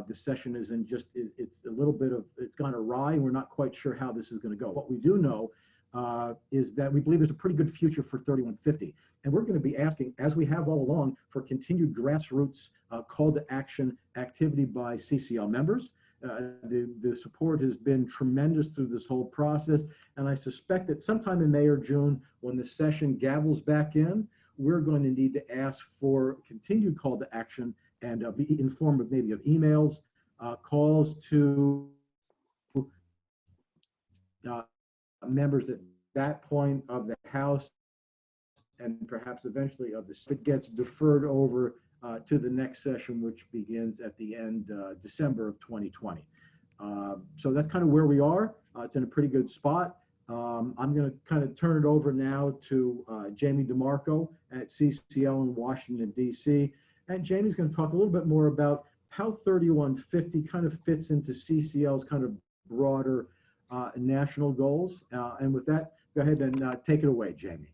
The session is in just, it's a little bit of, it's gone awry. We're not quite sure how this is going to go. What we do know is that we believe there's a pretty good future for 3150. And we're going to be asking, as we have all along, for continued grassroots call to action activity by CCL members. The support has been tremendous through this whole process. And I suspect that sometime in May or June, when the session gavels back in, we're going to need to ask for continued call to action and be in form of maybe of emails, calls to members at that point of the House and perhaps eventually of the Senate. It gets deferred over to the next session, which begins at the end December of 2020. So that's kind of where we are. It's in a pretty good spot. I'm going to kind of turn it over now to Jamie DeMarco at CCL in Washington, D.C. And Jamie's going to talk a little bit more about how 3150 kind of fits into CCL's kind of broader national goals. And with that, go ahead and take it away, Jamie.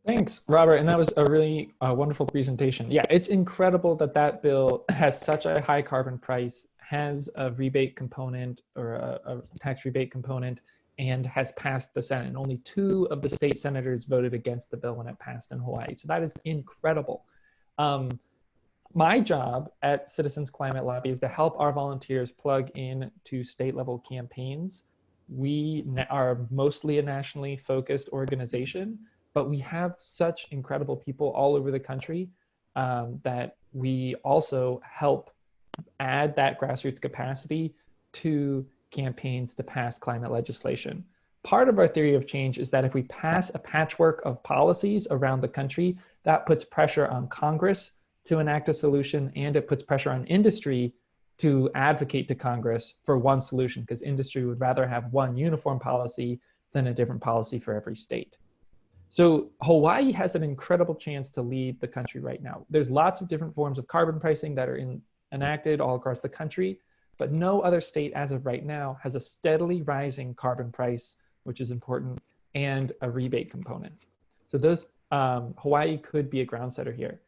Thanks, Robert. And that was a really wonderful presentation. Yeah, it's incredible that that bill has such a high carbon price, has a rebate component or a tax rebate component, and has passed the Senate. And only 2 of the state senators voted against the bill when it passed in Hawaii. So that is incredible. My job at Citizens Climate Lobby is to help our volunteers plug in to state level campaigns. We are mostly a nationally focused organization, but we have such incredible people all over the country that we also help add that grassroots capacity to campaigns to pass climate legislation. Part of our theory of change is that if we pass a patchwork of policies around the country, that puts pressure on Congress to enact a solution, and it puts pressure on industry to advocate to Congress for one solution, because industry would rather have one uniform policy than a different policy for every state. So Hawaii has an incredible chance to lead the country right now. There's lots of different forms of carbon pricing that are enacted all across the country, but no other state as of right now has a steadily rising carbon price, which is important, and a rebate component. So those Hawaii could be a ground setter here.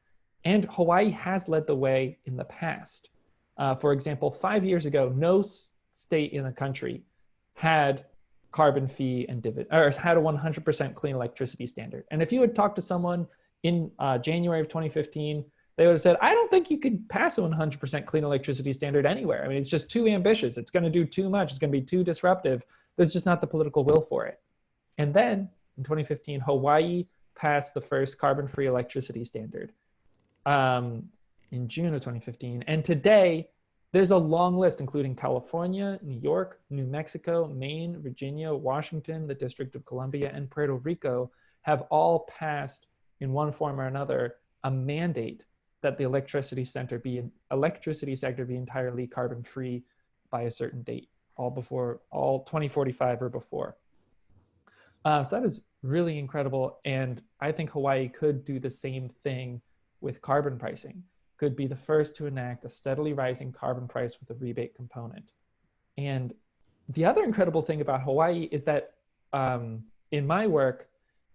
And Hawaii has led the way in the past. For example, 5 years ago, no state in the country had carbon fee and dividend, or had a 100% clean electricity standard. And if you had talked to someone in January of 2015, they would have said, I don't think you could pass a 100% clean electricity standard anywhere. I mean, it's just too ambitious. It's going to do too much. It's going to be too disruptive. There's just not the political will for it. And then in 2015, Hawaii passed the first carbon-free electricity standard in June of 2015. And today, there's a long list, including California, New York, New Mexico, Maine, Virginia, Washington, the District of Columbia, and Puerto Rico have all passed in one form or another a mandate that the electricity sector be entirely carbon-free by a certain date, all 2045 or before. So that is really incredible. And I think Hawaii could do the same thing with carbon pricing, could be the first to enact a steadily rising carbon price with a rebate component. And the other incredible thing about Hawaii is that in my work,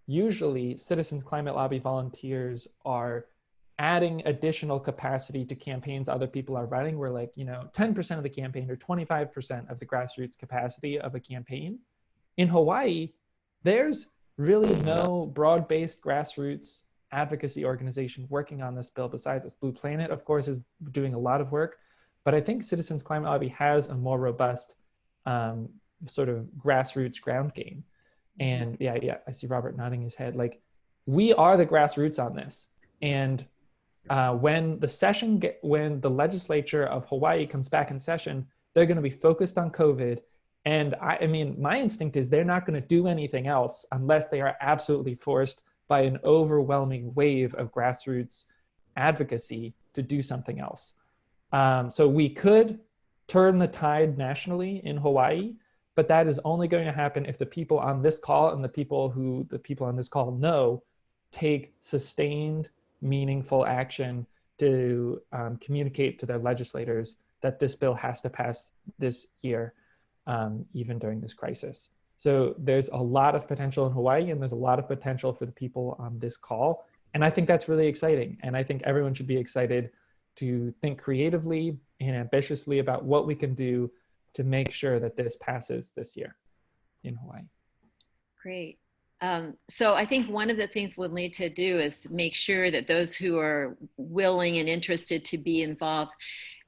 usually Citizens Climate Lobby volunteers are adding additional capacity to campaigns other people are running. We're like, 10% of the campaign or 25% of the grassroots capacity of a campaign. In Hawaii, there's really no broad-based grassroots advocacy organization working on this bill besides us. Blue Planet, of course, is doing a lot of work, but I think Citizens Climate Lobby has a more robust sort of grassroots ground game. And yeah, I see Robert nodding his head. Like, we are the grassroots on this. And when the legislature of Hawaii comes back in session, they're going to be focused on COVID. And I mean, my instinct is they're not going to do anything else unless they are absolutely forced by an overwhelming wave of grassroots advocacy to do something else. So we could turn the tide nationally in Hawaii, but that is only going to happen if the people on this call and the people on this call know take sustained, meaningful action to communicate to their legislators that this bill has to pass this year, even during this crisis. So there's a lot of potential in Hawaii, and there's a lot of potential for the people on this call. And I think that's really exciting. And I think everyone should be excited to think creatively and ambitiously about what we can do to make sure that this passes this year in Hawaii. Great. So I think one of the things we'll need to do is make sure that those who are willing and interested to be involved,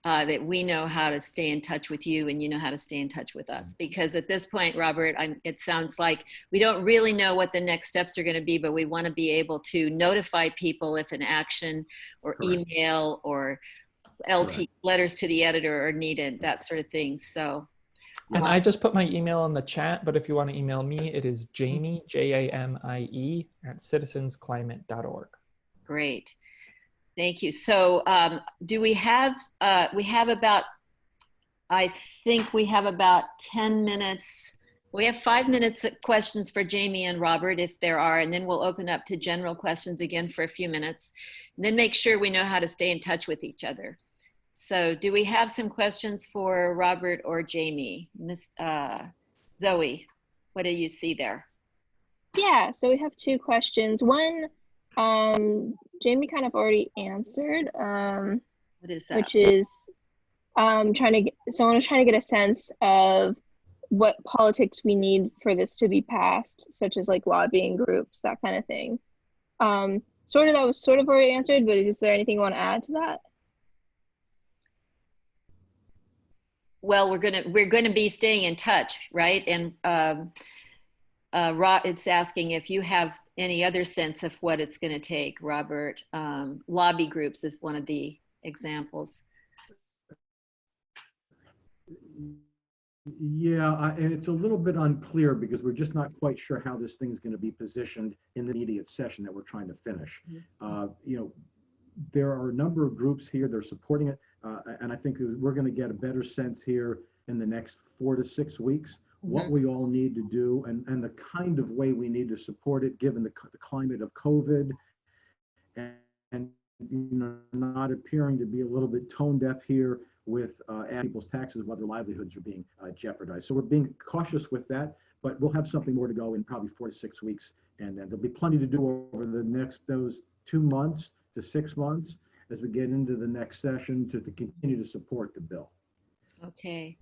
that we know how to stay in touch with you and you know how to stay in touch with us. Because at this point, Robert, it sounds like we don't really know what the next steps are going to be, but we want to be able to notify people if an action or Correct. email or LT Correct. letters to the editor are needed, that sort of thing. So. And I just put my email in the chat, but if you want to email me, it is Jamie, Jamie, at citizensclimate.org. Great. Thank you. So do we have about, I think we have about 10 minutes. We have 5 minutes of questions for Jamie and Robert, if there are, and then we'll open up to general questions again for a few minutes, and then make sure we know how to stay in touch with each other. So do we have some questions for Robert or Jamie? Miss Zoe, what do you see there? Yeah, so we have 2 questions. One, Jamie kind of already answered, What is that? which is someone was trying to get a sense of what politics we need for this to be passed, such as like lobbying groups, that kind of thing. That was sort of already answered, but is there anything you want to add to that? Well, we're gonna be staying in touch, right? And it's asking if you have any other sense of what it's going to take, Robert. Lobby groups is one of the examples. Yeah, and it's a little bit unclear because we're just not quite sure how this thing's going to be positioned in the immediate session that we're trying to finish. There are a number of groups here that are supporting it, and I think we're going to get a better sense here in the next 4 to 6 weeks what we all need to do and the kind of way we need to support it given the climate of COVID and not appearing to be a little bit tone deaf here with people's taxes while their livelihoods are being jeopardized. So we're being cautious with that, but we'll have something more to go in probably 4 to 6 weeks, and there'll be plenty to do over those 2 months to 6 months as we get into the next session to continue to support the bill. Okay.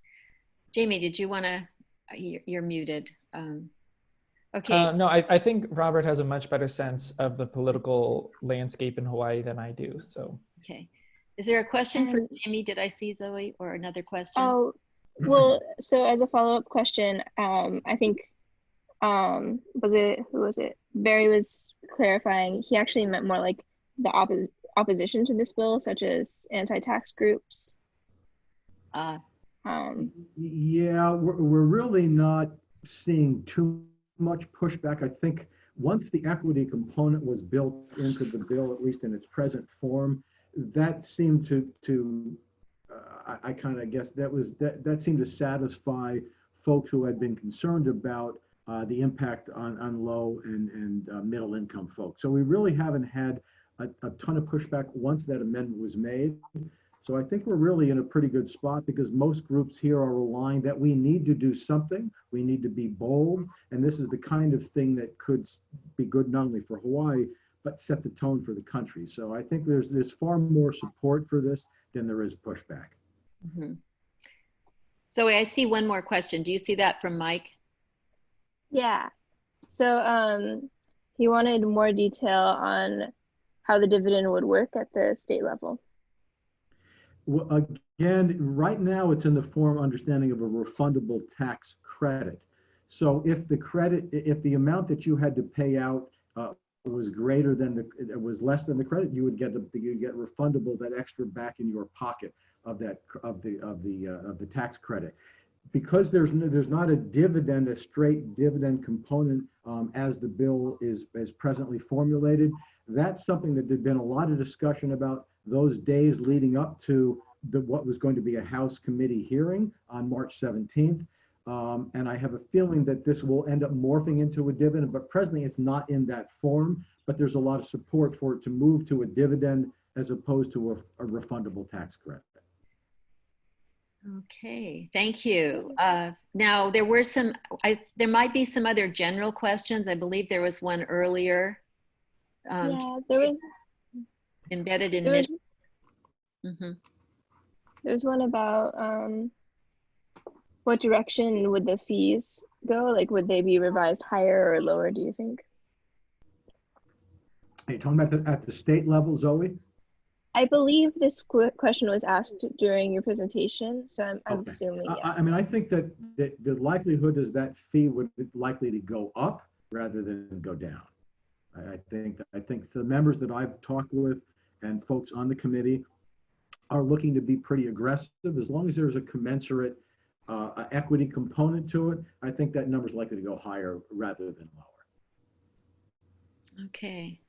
Jamie, did you want to, you're muted. Okay. No, I think Robert has a much better sense of the political landscape in Hawaii than I do, so. Okay. Is there a question for Jamie? Did I see Zoe or another question? Oh, well, so as a follow-up question, I think, who was it? Barry was clarifying, he actually meant more like the opposition to this bill, such as anti-tax groups. Yeah, we're really not seeing too much pushback. I think once the equity component was built into the bill, at least in its present form, that seemed to I kind of guess that seemed to satisfy folks who had been concerned about the impact on low and middle income folks. So we really haven't had a ton of pushback once that amendment was made. So I think we're really in a pretty good spot because most groups here are aligned that we need to do something. We need to be bold. And this is the kind of thing that could be good not only for Hawaii, but set the tone for the country. So I think there's far more support for this than there is pushback. Mm-hmm. So I see one more question. Do you see that from Mike? Yeah. So he wanted more detail on how the dividend would work at the state level. Well, again, right now it's in the form understanding of a refundable tax credit. So if the amount that you had to pay out was greater than it was less than the credit, you would get refundable, that extra back in your pocket of the tax credit. Because there's not a straight dividend component as the bill is presently formulated. That's something that there'd been a lot of discussion about those days leading up to what was going to be a House committee hearing on March 17th. And I have a feeling that this will end up morphing into a dividend, but presently it's not in that form, but there's a lot of support for it to move to a dividend as opposed to a refundable tax credit. Okay, thank you. Now there were some, there might be some other general questions. I believe there was one earlier. Yeah, there was Embedded in there was, mm-hmm. there's one about what direction would the fees go? Like, would they be revised higher or lower, do you think? Are you talking about at the state level, Zoe? I believe this question was asked during your presentation, so I'm Okay. assuming, yeah. I mean, I think that the likelihood is that fee would be likely to go up rather than go down. I think the members that I've talked with and folks on the committee are looking to be pretty aggressive. As long as there's a commensurate equity component to it, I think that number is likely to go higher rather than lower. Okay.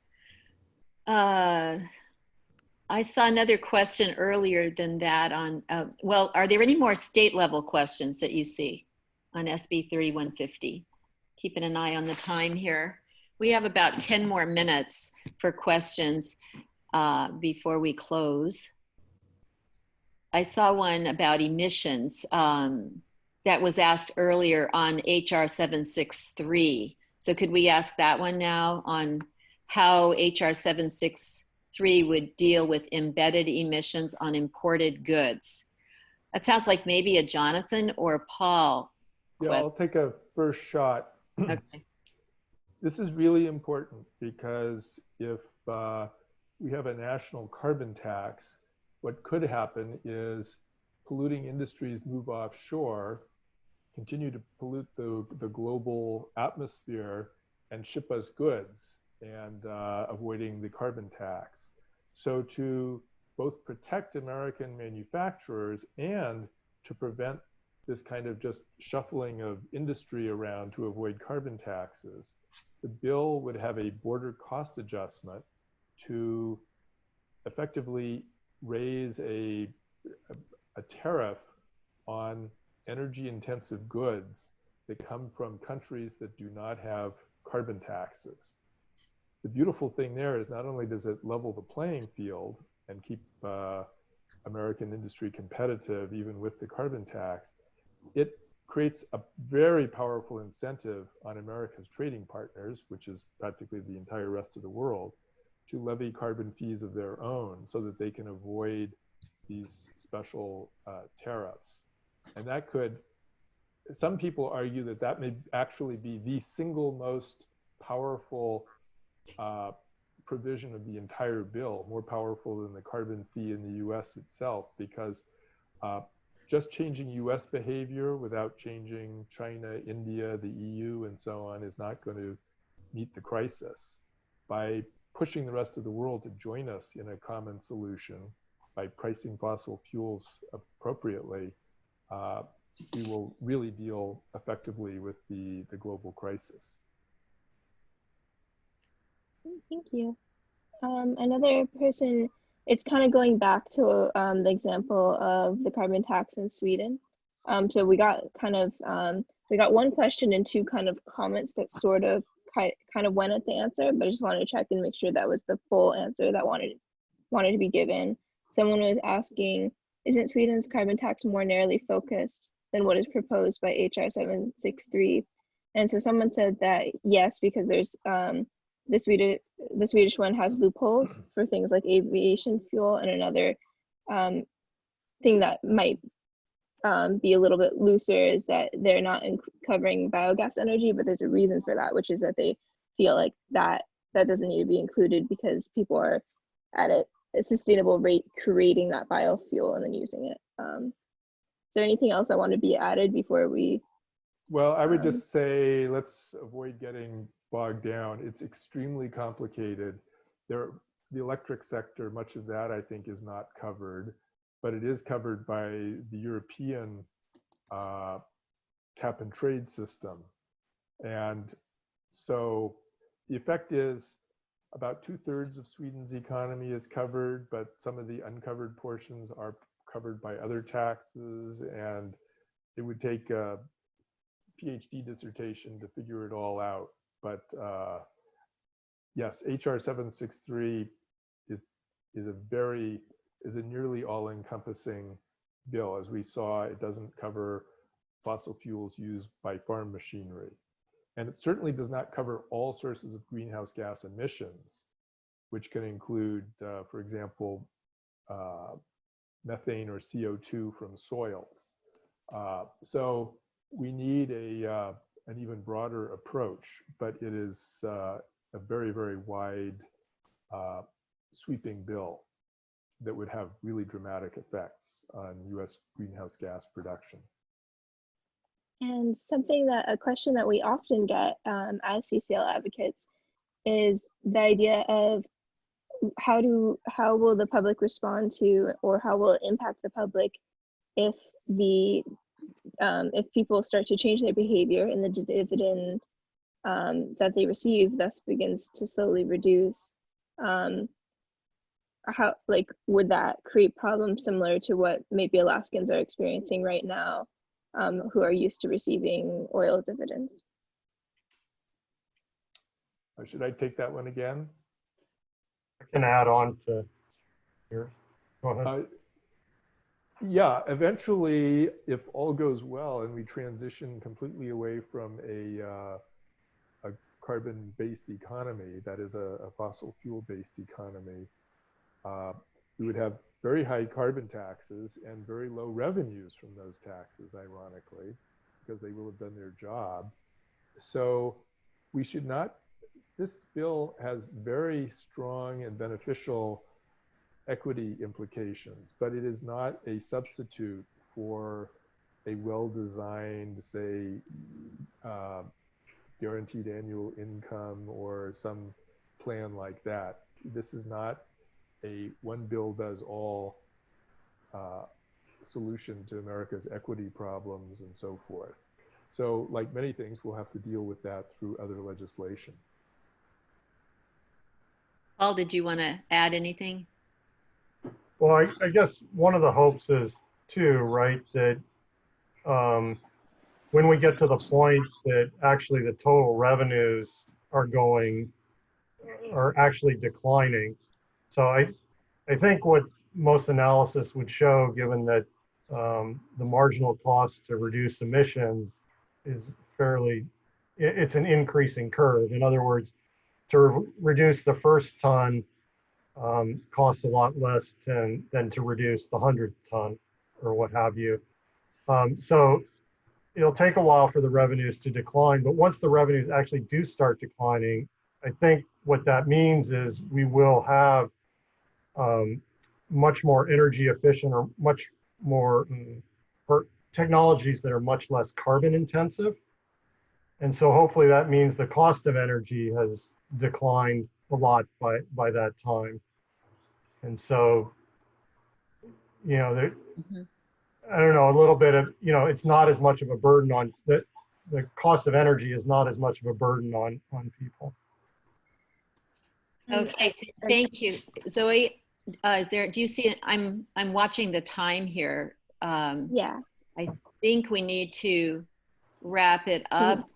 I saw another question earlier than that on, well, are there any more state level questions that you see on SB 3150? Keeping an eye on the time here. We have about 10 more minutes for questions before we close. I saw one about emissions that was asked earlier on HR 763. So could we ask that one now on how HR 763 would deal with embedded emissions on imported goods? That sounds like maybe a Jonathan or Paul Yeah, question. I'll take a first shot. Okay. This is really important because if we have a national carbon tax, what could happen is polluting industries move offshore, continue to pollute the global atmosphere, and ship us goods, and avoiding the carbon tax. So to both protect American manufacturers and to prevent this kind of just shuffling of industry around to avoid carbon taxes, the bill would have a border cost adjustment to effectively raise a tariff on energy intensive goods that come from countries that do not have carbon taxes. The beautiful thing there is not only does it level the playing field and keep American industry competitive even with the carbon tax, it creates a very powerful incentive on America's trading partners, which is practically the entire rest of the world, to levy carbon fees of their own so that they can avoid these special tariffs. And that could, some people argue that that may actually be the single most powerful provision of the entire bill, more powerful than the carbon fee in the US itself, because just changing US behavior without changing China, India, the EU, and so on is not going to meet the crisis. By pushing the rest of the world to join us in a common solution, by pricing fossil fuels appropriately, we will really deal effectively with the global crisis. Thank you. Another person, it's kind of going back to the example of the carbon tax in Sweden. So we got kind of, we got one question and two kind of comments that sort of kind of went at the answer, but I just wanted to check and make sure that was the full answer that wanted to be given. Someone was asking, isn't Sweden's carbon tax more narrowly focused than what is proposed by HR 763? And so someone said that yes, because there's the Swedish one has loopholes for things like aviation fuel, and another thing that might be a little bit looser is that they're not covering biogas energy, but there's a reason for that, which is that they feel like that doesn't need to be included because people are at a sustainable rate creating that biofuel and then using it. Is there anything else that want to be added before we? Well, I would just say let's avoid getting bogged down. It's extremely complicated. The electric sector, much of that I think is not covered, but it is covered by the European cap and trade system. And so the effect is about 2/3 of Sweden's economy is covered, but some of the uncovered portions are covered by other taxes, and it would take a PhD dissertation to figure it all out. But yes, HR 763 is is a nearly all-encompassing bill. As we saw, it doesn't cover fossil fuels used by farm machinery. And it certainly does not cover all sources of greenhouse gas emissions, which can include, for example, methane or CO2 from soils. So we need an even broader approach, but it is a very, very wide sweeping bill that would have really dramatic effects on US greenhouse gas production. And a question that we often get as CCL advocates is the idea of how will the public respond to, or how will it impact the public if people start to change their behavior and the dividend that they receive thus begins to slowly reduce. Would that create problems similar to what maybe Alaskans are experiencing right now, who are used to receiving oil dividends? Should I take that one again? I can add on to yours. Go ahead. Yeah, eventually, if all goes well and we transition completely away from a carbon-based economy, that is a fossil fuel-based economy, we would have very high carbon taxes and very low revenues from those taxes, ironically, because they will have done their job. So we should not, this bill has very strong and beneficial equity implications, but it is not a substitute for a well-designed, say, guaranteed annual income or some plan like that. This is not a one bill does all solution to America's equity problems and so forth. So like many things, we'll have to deal with that through other legislation. Paul, did you want to add anything? Well, I guess one of the hopes is too, right, that when we get to the point that actually the total revenues are actually declining. So I think what most analysis would show, given that the marginal cost to reduce emissions is it's an increasing curve. In other words, to reduce the first ton costs a lot less than to reduce the 100th ton or what have you. So it'll take a while for the revenues to decline, but once the revenues actually do start declining, I think what that means is we will have much more energy efficient or much more technologies that are much less carbon intensive. And so hopefully that means the cost of energy has declined a lot by that time. And so, I don't know, a little bit of, it's not as much of a burden on the cost of energy is not as much of a burden on people. Okay, thank you. Zoe, do you see it? I'm watching the time here. Yeah. I think we need to wrap it up.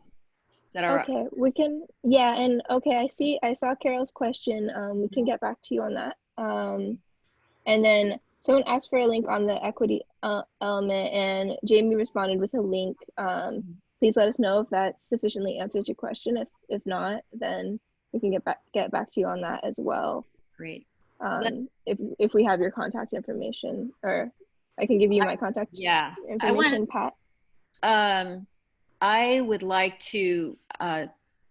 Is that all right? Okay, we can, yeah, and okay, I saw Carol's question. We can get back to you on that. And then someone asked for a link on the equity element, and Jamie responded with a link. Please let us know if that sufficiently answers your question. If not, then we can get back to you on that as well. Great. If we have your contact information, or I can give you my contact information, Pat. I would like to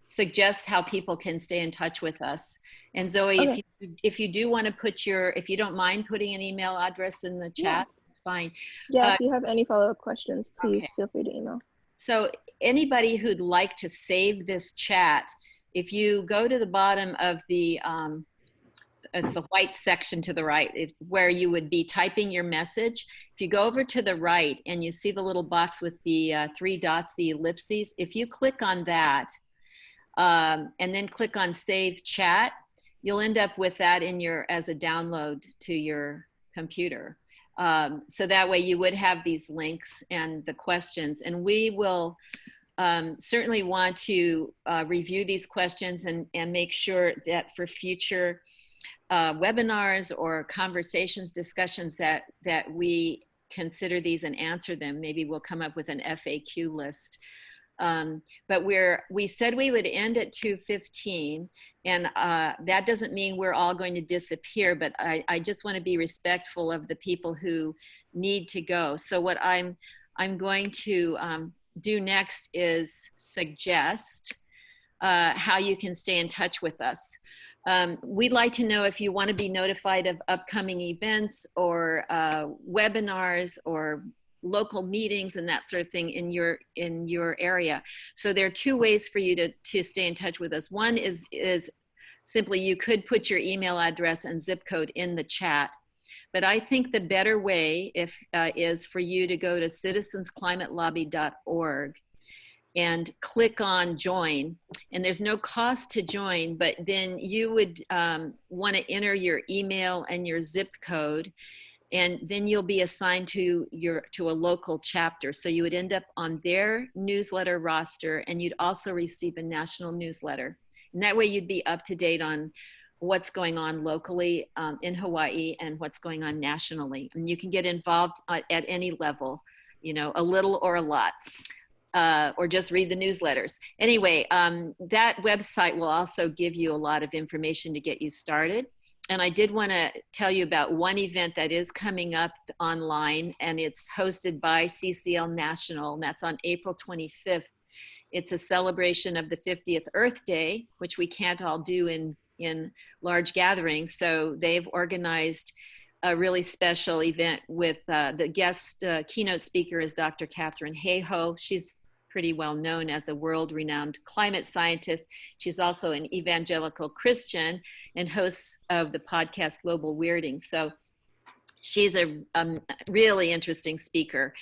suggest how people can stay in touch with us. And Zoe, Okay. if you do want to if you don't mind putting an email address in the chat, it's fine. Yeah, if you have any follow-up questions, please feel free to email. So anybody who'd like to save this chat, if you go to the bottom of the, it's the white section to the right, it's where you would be typing your message. If you go over to the right and you see the little box with the 3 dots, the ellipses, if you click on that and then click on Save Chat, you'll end up with that as a download to your computer. So that way you would have these links and the questions, and we will certainly want to review these questions and make sure that for future webinars or conversations, discussions that we consider these and answer them. Maybe we'll come up with an FAQ list. But we said we would end at 2:15, and that doesn't mean we're all going to disappear, but I just want to be respectful of the people who need to go. So what I'm going to do next is suggest how you can stay in touch with us. We'd like to know if you want to be notified of upcoming events or webinars or local meetings and that sort of thing in your area. So there are two ways for you to stay in touch with us. One is simply you could put your email address and zip code in the chat. But I think the better way is for you to go to citizensclimatelobby.org and click on join. And there's no cost to join, but then you would want to enter your email and your zip code, and then you'll be assigned to a local chapter. So you would end up on their newsletter roster, and you'd also receive a national newsletter. And that way you'd be up to date on what's going on locally in Hawaii and what's going on nationally. And you can get involved at any level, you know, a little or a lot. Or just read the newsletters. Anyway, that website will also give you a lot of information to get you started. And I did want to tell you about one event that is coming up online, and it's hosted by CCL National, and that's on April 25th. It's a celebration of the 50th Earth Day, which we can't all do in large gatherings. So they've organized a really special event with the guest keynote speaker is Dr. Catherine Hayhoe. She's pretty well known as a world-renowned climate scientist. She's also an evangelical Christian and host of the podcast Global Weirding. So she's a really interesting speaker.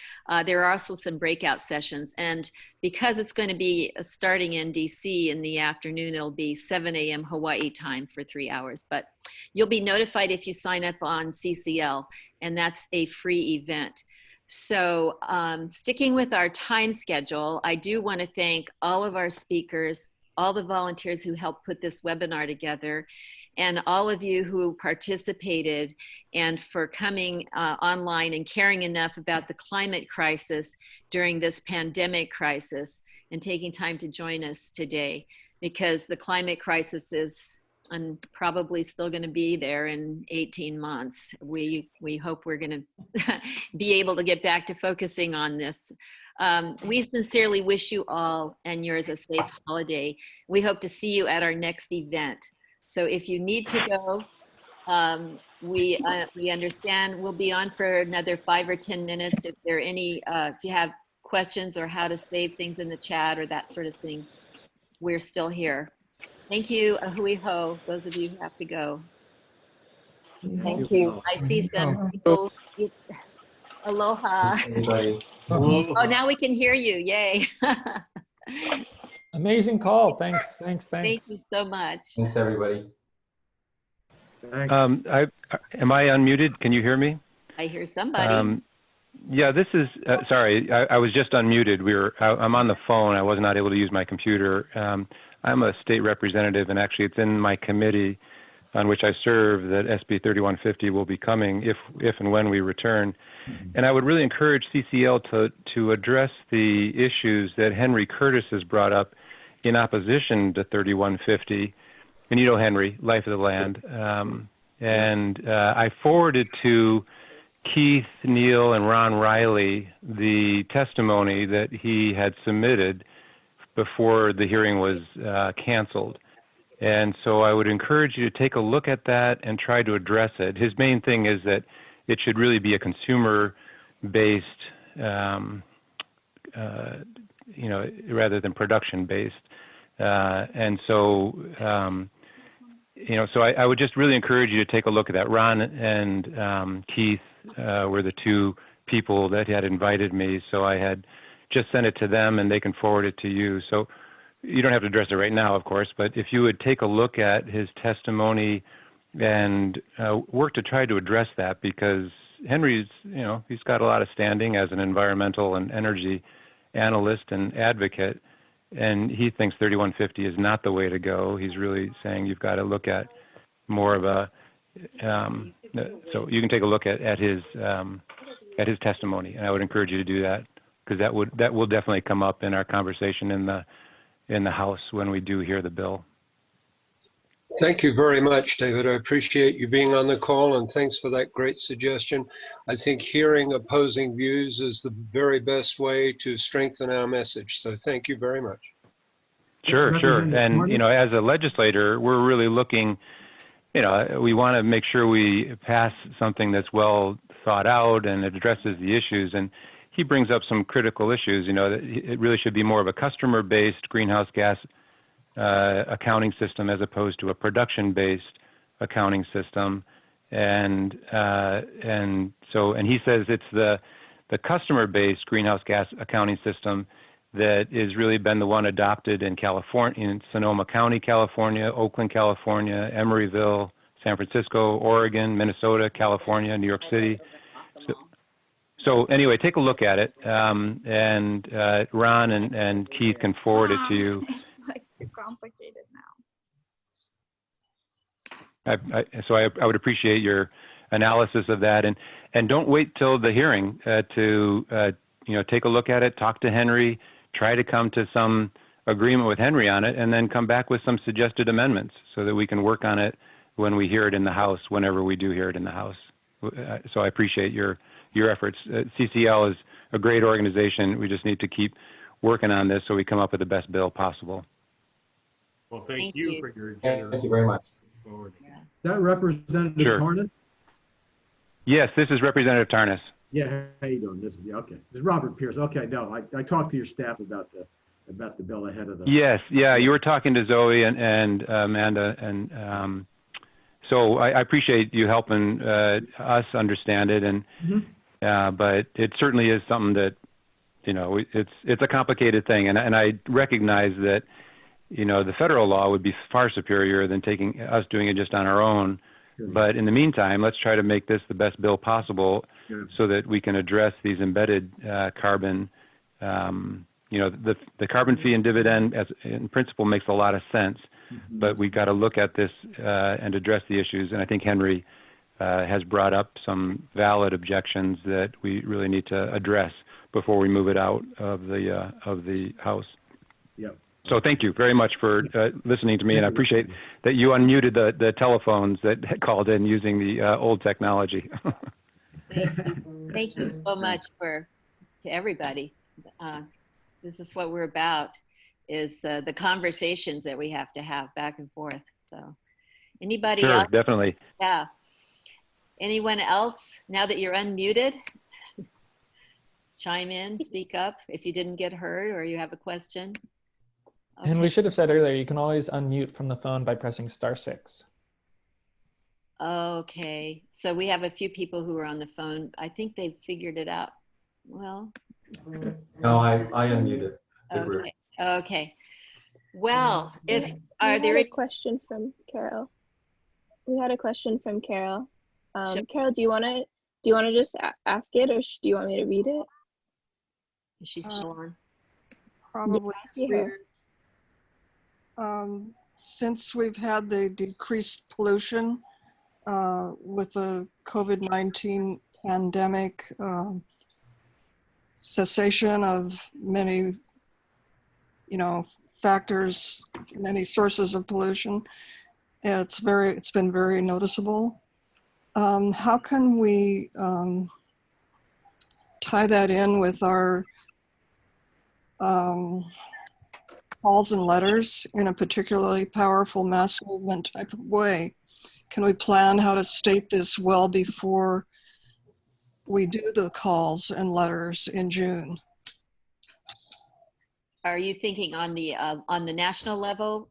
There are also some breakout sessions, and because it's going to be starting in DC in the afternoon, it'll be 7 a.m. Hawaii time for 3 hours, but you'll be notified if you sign up on CCL, and that's a free event. So sticking with our time schedule, I do want to thank all of our speakers, all the volunteers who helped put this webinar together, and all of you who participated, and for coming online and caring enough about the climate crisis during this pandemic crisis and taking time to join us today, because the climate crisis is probably still going to be there in 18 months. We hope we're going to be able to get back to focusing on this. We sincerely wish you all and yours a safe holiday. We hope to see you at our next event. So if you need to go, we understand. We'll be on for another 5 or 10 minutes. If there are any, if you have questions or how to save things in the chat or that sort of thing, we're still here. Thank you, ahui ho, those of you who have to go. Thank you. I see some people. Aloha. Oh, now we can hear you. Yay. Amazing call. Thanks. Thank you so much. Thanks, everybody. Thanks. Am I unmuted? Can you hear me? I hear somebody. Yeah, this is, sorry, I was just unmuted. I'm on the phone. I was not able to use my computer. I'm a state representative, and actually it's in my committee on which I serve that SB 3150 will be coming if and when we return. And I would really encourage CCL to address the issues that Henry Curtis has brought up in opposition to 3150. And you know Henry, Life of the Land. I forwarded to Keith, Neil, and Ron Riley the testimony that he had submitted before the hearing was canceled. And so I would encourage you to take a look at that and try to address it. His main thing is that it should really be a consumer-based, rather than production-based. So I would just really encourage you to take a look at that. Ron and Keith were the two people that had invited me, so I had just sent it to them and they can forward it to you. So you don't have to address it right now, of course, but if you would take a look at his testimony and work to try to address that, because Henry's, he's got a lot of standing as an environmental and energy analyst and advocate, and he thinks 3150 is not the way to go. He's really saying you've got to look at more of a so you can take a look at his testimony, and I would encourage you to do that, because that will definitely come up in our conversation in the House when we do hear the bill. Thank you very much, David. I appreciate you being on the call, and thanks for that great suggestion. I think hearing opposing views is the very best way to strengthen our message. So thank you very much. Sure. And, Martin? as a legislator, we're really looking, we want to make sure we pass something that's well thought out and addresses the issues. And he brings up some critical issues, that it really should be more of a customer-based greenhouse gas accounting system as opposed to a production-based accounting system. And he says it's the customer-based greenhouse gas accounting system that has really been the one adopted in California, in Sonoma County, California, Oakland, California, Emeryville, San Francisco, Oregon, Minnesota, California, New York City. So anyway, take a look at it, and Ron and Keith can forward it to you. It's like too complicated now. I would appreciate your analysis of that, and don't wait till the hearing to take a look at it, talk to Henry, try to come to some agreement with Henry on it, and then come back with some suggested amendments so that we can work on it when we hear it in the House, whenever we do hear it in the House. So I appreciate your efforts. CCL is a great organization. We just need to keep working on this so we come up with the best bill possible. Well, thank Thank you you. for your generous. Thank you very much. Forward. Is that Representative Sure. Tarnas? Yes, this is Representative Tarnas. Yeah, how you doing? This is okay. This is Robert Pierce. Okay, no, I talked to your staff about the bill ahead of the. Yes, yeah, you were talking to Zoe and Amanda, and so I appreciate you helping us understand it, and but it certainly is something that it's a complicated thing, and I recognize that the federal law would be far superior than us doing it just on our own. Sure. But in the meantime, let's try to make this the best bill possible, so that we can address these embedded carbon. The carbon fee and dividend, as in principle, makes a lot of sense. But we got to look at this and address the issues. And I think Henry has brought up some valid objections that we really need to address before we move it out of the House. Yep. So thank you very much for listening to me, and I appreciate that you unmuted the telephones that called in using the old technology. Thank you so much to everybody. This is what we're about, is the conversations that we have to have back and forth. So anybody Sure, else? definitely. Yeah. Anyone else, now that you're unmuted, chime in, speak up if you didn't get heard or you have a question. Okay. And we should have said earlier, you can always unmute from the phone by pressing *6. Okay, so we have a few people who are on the phone. I think they've figured it out. Well. No, I unmuted. Okay. Okay. Well, are we there had a question from Carol? We had a question from Carol. Sure. Carol, do you want to just ask it, or do you want me to read it? Is she still on? Probably. Yeah, I see her. Since we've had the decreased pollution with the COVID-19 pandemic, cessation of many, factors, many sources of pollution, it's been very noticeable. How can we tie that in with our calls and letters in a particularly powerful mass movement type of way? Can we plan how to state this well before we do the calls and letters in June? Are you thinking on the national level,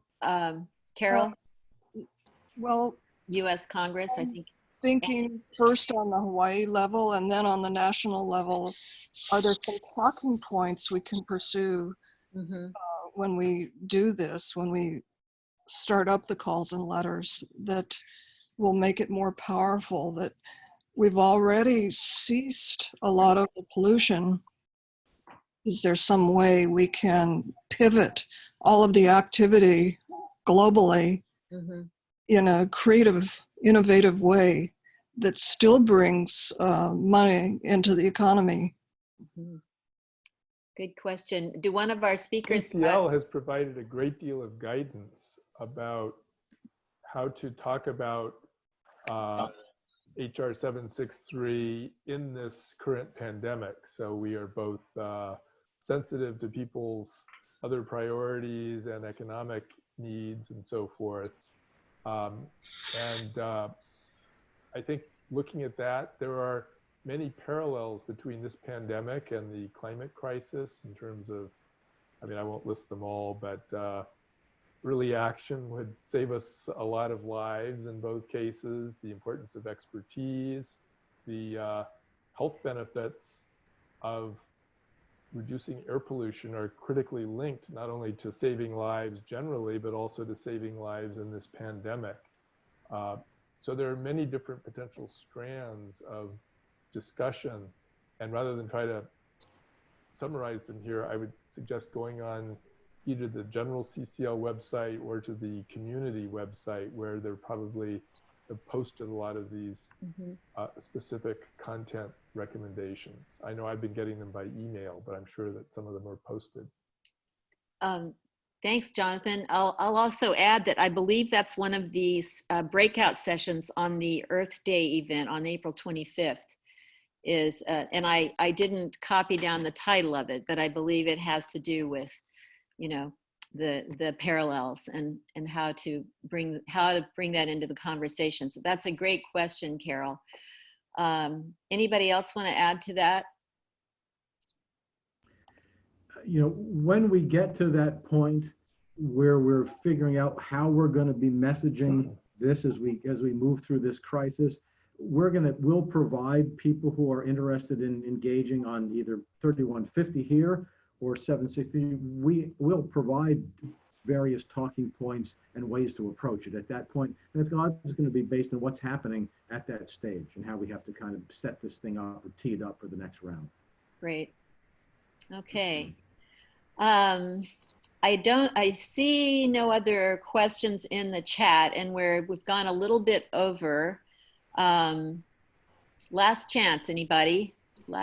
Carol? Well, U.S. Congress, I think. Thinking first on the Hawaii level and then on the national level, are there some talking points we can pursue when we do this, when we start up the calls and letters, that will make it more powerful, that we've already ceased a lot of the pollution? Is there some way we can pivot all of the activity globally in a creative innovative way that still brings money into the economy? Mhm. Good question. Do one of our speakers? CCL has provided a great deal of guidance about how to talk about HR 763 in this current pandemic. So we are both sensitive to people's other priorities and economic needs and so forth. I think looking at that, there are many parallels between this pandemic and the climate crisis in terms of, I mean, I won't list them all, but early action would save us a lot of lives in both cases. The importance of expertise, the health benefits of reducing air pollution are critically linked not only to saving lives generally, but also to saving lives in this pandemic. So there are many different potential strands of discussion. And rather than try to summarize them here, I would suggest going on either the general CCL website or to the community website, where they're probably have posted a lot of these specific content recommendations. I know I've been getting them by email, but I'm sure that some of them are posted. Thanks, Jonathan. I'll also add that I believe that's one of these breakout sessions on the Earth Day event on April 25th. And I didn't copy down the title of it, but I believe it has to do with, you know, the parallels and how to bring that into the conversation. So that's a great question, Carol. Anybody else want to add to that? You know, when we get to that point where we're figuring out how we're going to be messaging this as we move through this crisis, we'll provide people who are interested in engaging on either 3150 here or 760. We will provide various talking points and ways to approach it at that point. And it's going to be based on what's happening at that stage and how we have to kind of set this thing up or tee it up for the next round. Great. Okay. I see no other questions in the chat, and we've gone a little bit over. Last chance, anybody? Last